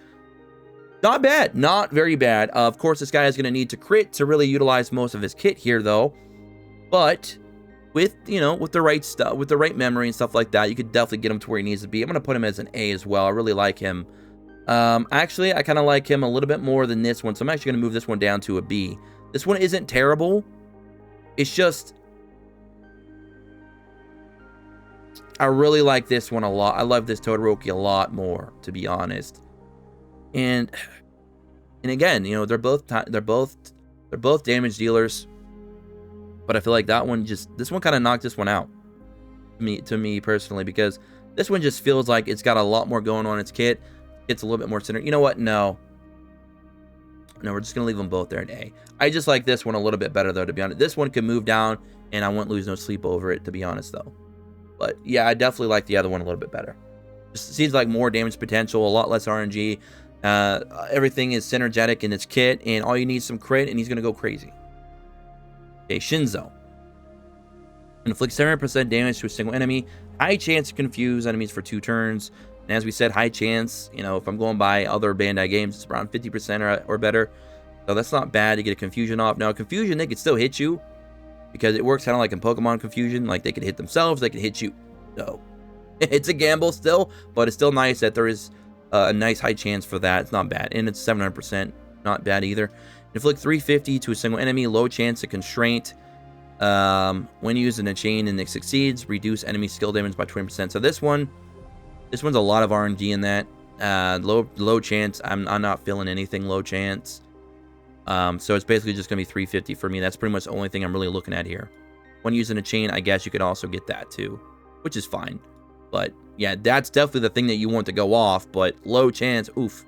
Not bad. Not very bad. Of course, this guy is going to need to crit to really utilize most of his kit here, though. But with the right stuff, with the right memory and stuff like that, you could definitely get him to where he needs to be. I'm going to put him as an A as well. I really like him. Actually, I kind of like him a little bit more than this one, so I'm actually going to move this one down to a B. This one isn't terrible. It's just, I really like this one a lot. I love this Todoroki a lot more, to be honest. And again, they're both damage dealers, but I feel like this one kind of knocked this one out to me personally, because this one just feels like it's got a lot more going on in its kit. It's a little bit more center. You know what? No, we're just gonna leave them both there at A. I just like this one a little bit better, though, to be honest. This one could move down, and I wouldn't lose no sleep over it, to be honest, though. But yeah, I definitely like the other one a little bit better. Just seems like more damage potential, a lot less RNG. Everything is synergetic in its kit, and all you need is some crit, and he's gonna go crazy. Okay, Shinsou. Inflicts 70% damage to a single enemy. High chance to confuse enemies for 2 turns. And as we said, high chance, you know, if I'm going by other Bandai games, it's around 50% or better. So that's not bad to get a confusion off. Now, confusion, they could still hit you because it works kind of like in Pokemon confusion. Like, they could hit themselves, they could hit you. So it's a gamble still, but it's still nice that there is a nice high chance for that. It's not bad. And it's 700%. Not bad either. Inflict 350 to a single enemy. Low chance of constraint. When used in a chain and it succeeds, reduce enemy skill damage by 20%. So this one's a lot of RNG in that. Low chance. I'm not feeling anything low chance. So it's basically just gonna be 350 for me. That's pretty much the only thing I'm really looking at here. When using a chain, I guess you could also get that too, which is fine. But yeah, that's definitely the thing that you want to go off. But low chance, oof.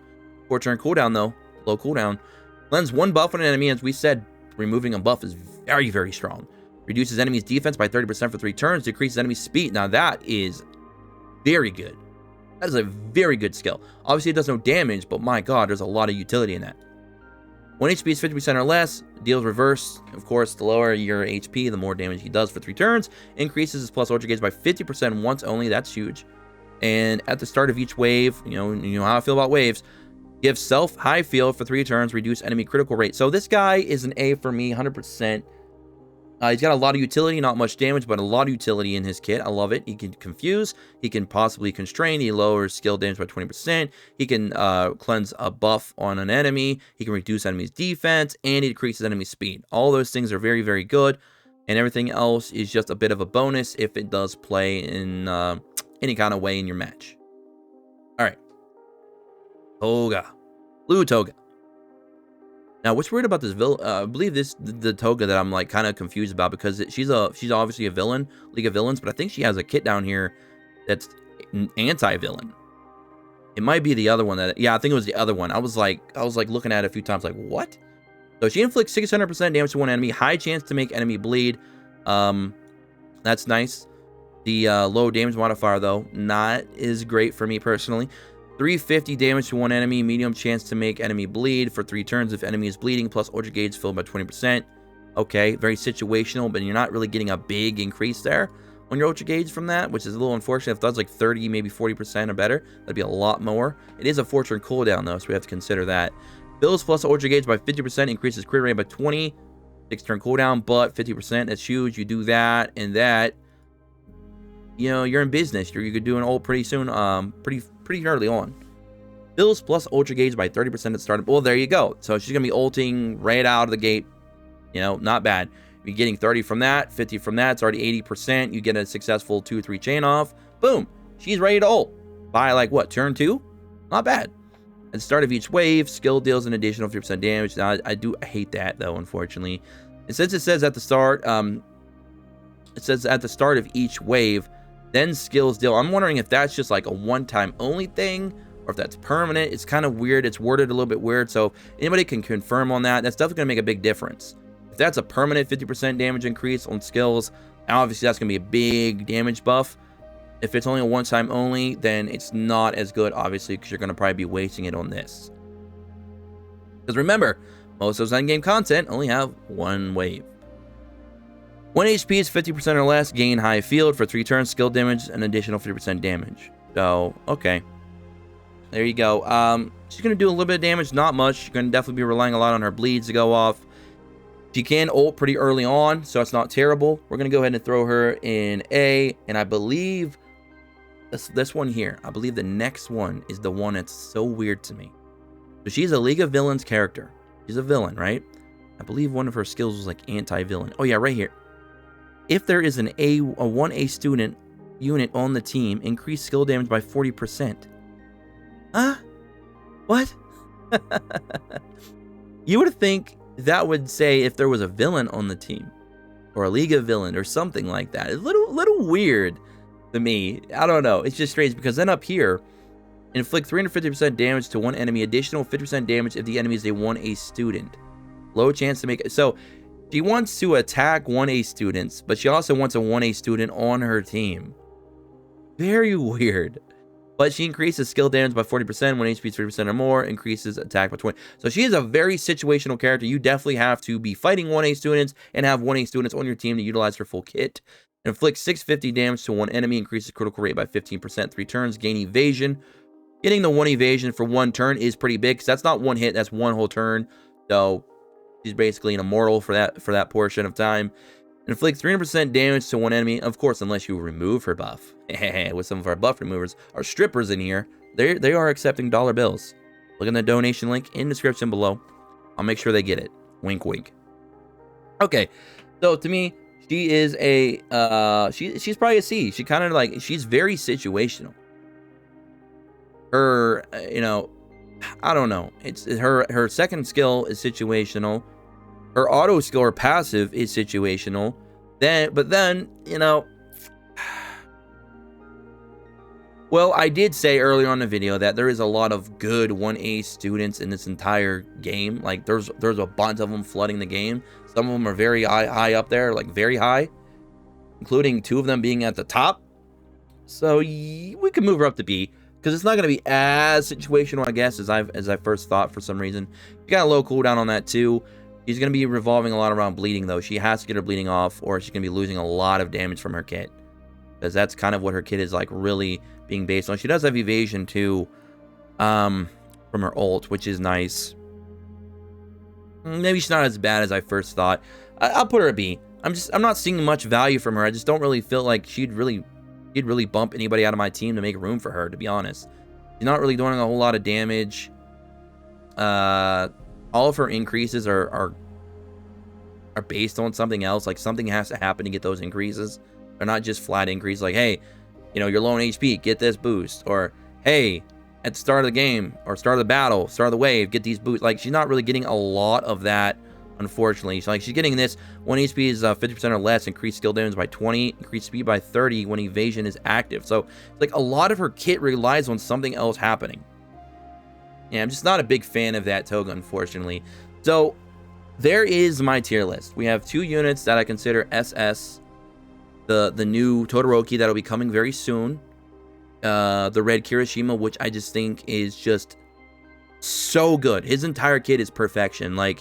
4-turn cooldown though, low cooldown. Lends 1 buff on an enemy. As we said, removing a buff is very, very strong. Reduces enemy's defense by 30% for 3 turns. Decreases enemy speed. Now that is very good. That is a very good skill. Obviously, it does no damage, but my god, there's a lot of utility in that. 1 HP is 50% or less. Deals reverse. Of course, the lower your HP, the more damage he does for 3 turns. Increases his plus ultra gauge by 50% once only. That's huge. And at the start of each wave, you know how I feel about waves. Give self high field for 3 turns. Reduce enemy critical rate. So this guy is an A for me, 100%. He's got a lot of utility, not much damage, but a lot of utility in his kit. I love it. He can confuse. He can possibly constrain. He lowers skill damage by 20%. He can cleanse a buff on an enemy. He can reduce enemy's defense, and he decreases enemy speed. All those things are very, very good, and everything else is just a bit of a bonus if it does play in any kind of way in your match. All right. Toga. Blue Toga. Now, what's weird about this villain? I believe the Toga that I'm like kind of confused about, because she's obviously a villain, League of Villains, but I think she has a kit down here that's anti-villain. It might be the other one yeah, I think it was the other one. I was like looking at it a few times, like, what? So she inflicts 600% damage to one enemy, high chance to make enemy bleed. That's nice. The low damage modifier though, not as great for me personally. 350 damage to one enemy, medium chance to make enemy bleed for 3 turns if enemy is bleeding, plus ultra gauge filled by 20%. Okay, very situational, but you're not really getting a big increase there on your ultra gauge from that, which is a little unfortunate. If that's like 30, maybe 40% or better, that'd be a lot more. It is a 4-turn cooldown though, so we have to consider that. Builds plus ultra gauge by 50%, increases crit rate by 20, 6-turn cooldown, but 50%, that's huge. You do that, and that, you know, you're in business. You could do an ult pretty soon, pretty early on. Builds plus ultra gauge by 30% at the start. Well, there you go. So she's gonna be ulting right out of the gate. You know, not bad. You're getting 30 from that, 50 from that. It's already 80%. You get a successful 2 or 3 chain off. Boom. She's ready to ult by like what, turn 2? Not bad. At the start of each wave, skill deals an additional 50% damage. Now, I hate that though, unfortunately. And since it says at the start, of each wave, then skills deal. I'm wondering if that's just like a one-time only thing, or if that's permanent. It's kind of weird. It's worded a little bit weird. So anybody can confirm on that. That's definitely going to make a big difference. If that's a permanent 50% damage increase on skills, obviously that's going to be a big damage buff. If it's only a one-time only, then it's not as good, obviously, because you're going to probably be wasting it on this. Because remember, most of those endgame content only have 1 wave. 1 HP is 50% or less, gain high field for 3 turns, skill damage, an additional 50% damage. So, okay. There you go. She's going to do a little bit of damage, not much. She's going to definitely be relying a lot on her bleeds to go off. She can ult pretty early on, so it's not terrible. We're going to go ahead and throw her in A, and I believe this one here, I believe the next one is the one that's so weird to me. So she's a League of Villains character. She's a villain, right? I believe one of her skills was like anti-villain. Oh yeah, right here. If there is a 1A student unit on the team, increase skill damage by 40%. Huh? What? You would think that would say if there was a villain on the team, or a League of Villain, or something like that. It's a little weird to me. I don't know. It's just strange, because then up here, inflict 350% damage to one enemy, additional 50% damage if the enemy is a 1A student. Low chance to make it. So she wants to attack 1A students, but she also wants a 1A student on her team. Very weird. But she increases skill damage by 40%, when HP is 30% or more, increases attack by 20. So she is a very situational character. You definitely have to be fighting 1A students and have 1A students on your team to utilize her full kit. Inflicts 650 damage to one enemy, increases critical rate by 15%, 3 turns, gain evasion. Getting the 1 evasion for 1 turn is pretty big, because that's not 1 hit, that's 1 whole turn. So she's basically an immortal for that portion of time. Inflicts 300% damage to one enemy, of course, unless you remove her buff. With some of our buff removers, our strippers in here, they are accepting dollar bills. Look in the donation link in the description below. I'll make sure they get it. Wink, wink. Okay, so to me, she is a she's probably a C. She kind of like, she's very situational. Her, you know, I don't know. It's her second skill is situational. Her auto skill or passive is situational. But then, you know, well, I did say earlier on in the video that there is a lot of good 1A students in this entire game. Like, there's a bunch of them flooding the game. Some of them are very high up there, like very high, including 2 of them being at the top. So we can move her up to B, because it's not going to be as situational, I guess, as I first thought for some reason. You got a low cooldown on that too. She's going to be revolving a lot around bleeding, though. She has to get her bleeding off, or she's going to be losing a lot of damage from her kit, because that's kind of what her kit is like really being based on. She does have evasion too, from her ult, which is nice. Maybe she's not as bad as I first thought. I'll put her a B. I'm not seeing much value from her. I just don't really feel like she'd really bump anybody out of my team to make room for her, to be honest. She's not really doing a whole lot of damage. All of her increases are based on something else. Like, something has to happen to get those increases. They're not just flat increases like, hey, you know, you're low on HP, get this boost. Or, hey, at the start of the game, or start of the battle, start of the wave, get these boosts. Like, she's not really getting a lot of that, unfortunately. So, like, she's getting this. When HP is 50% or less, increased skill damage by 20, increased speed by 30 when evasion is active. So, like, a lot of her kit relies on something else happening. Yeah, I'm just not a big fan of that Toga, unfortunately. So, there is my tier list. We have 2 units that I consider SS. The new Todoroki that'll be coming very soon. The red Kirishima, which I just think is just so good. His entire kit is perfection. Like,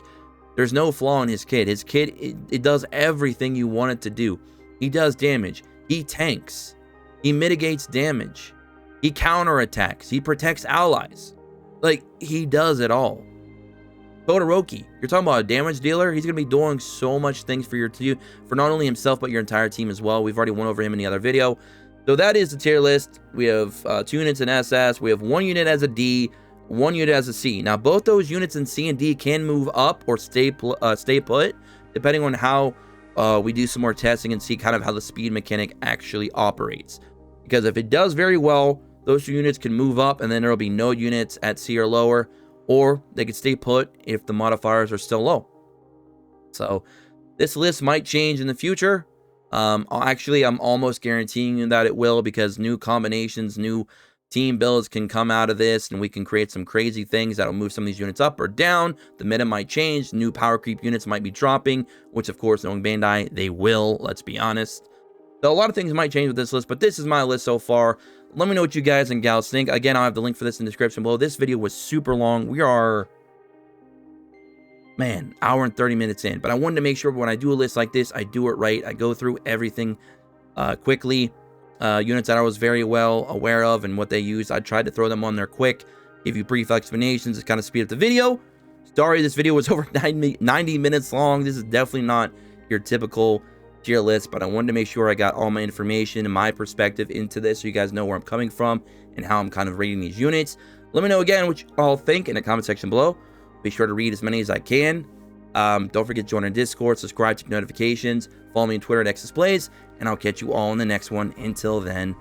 there's no flaw in his kit. His kit, it does everything you want it to do. He does damage. He tanks. He mitigates damage. He counterattacks. He protects allies. Like, he does it all. Todoroki, you're talking about a damage dealer. He's going to be doing so much things for for not only himself, but your entire team as well. We've already went over him in the other video. So that is the tier list. We have 2 units in SS. We have 1 unit as a D, 1 unit as a C. Now, both those units in C and D can move up or stay put, depending on how we do some more testing and see kind of how the speed mechanic actually operates. Because if it does very well, those 2 units can move up, and then there will be no units at C or lower, or they could stay put if the modifiers are still low. So this list might change in the future. Actually, I'm almost guaranteeing you that it will, because new combinations, new team builds can come out of this, and we can create some crazy things that'll move some of these units up or down. The meta might change. New power creep units might be dropping, which, of course, knowing Bandai, they will, let's be honest. So a lot of things might change with this list, but this is my list so far. Let me know what you guys and gals think. Again, I'll have the link for this in the description below. This video was super long. We are, man, hour and 30 minutes in. But I wanted to make sure when I do a list like this, I do it right. I go through everything quickly. Units that I was very well aware of and what they use, I tried to throw them on there quick, give you brief explanations to kind of speed up the video. Sorry, this video was over 90 minutes long. This is definitely not your typical tier list, but I wanted to make sure I got all my information and my perspective into this so you guys know where I'm coming from and how I'm kind of rating these units. Let me know again what you all think in the comment section below. Be sure to read as many as I can. Don't forget to join our Discord, subscribe to notifications, follow me on Twitter at XDisplays, and I'll catch you all in the next one. Until then,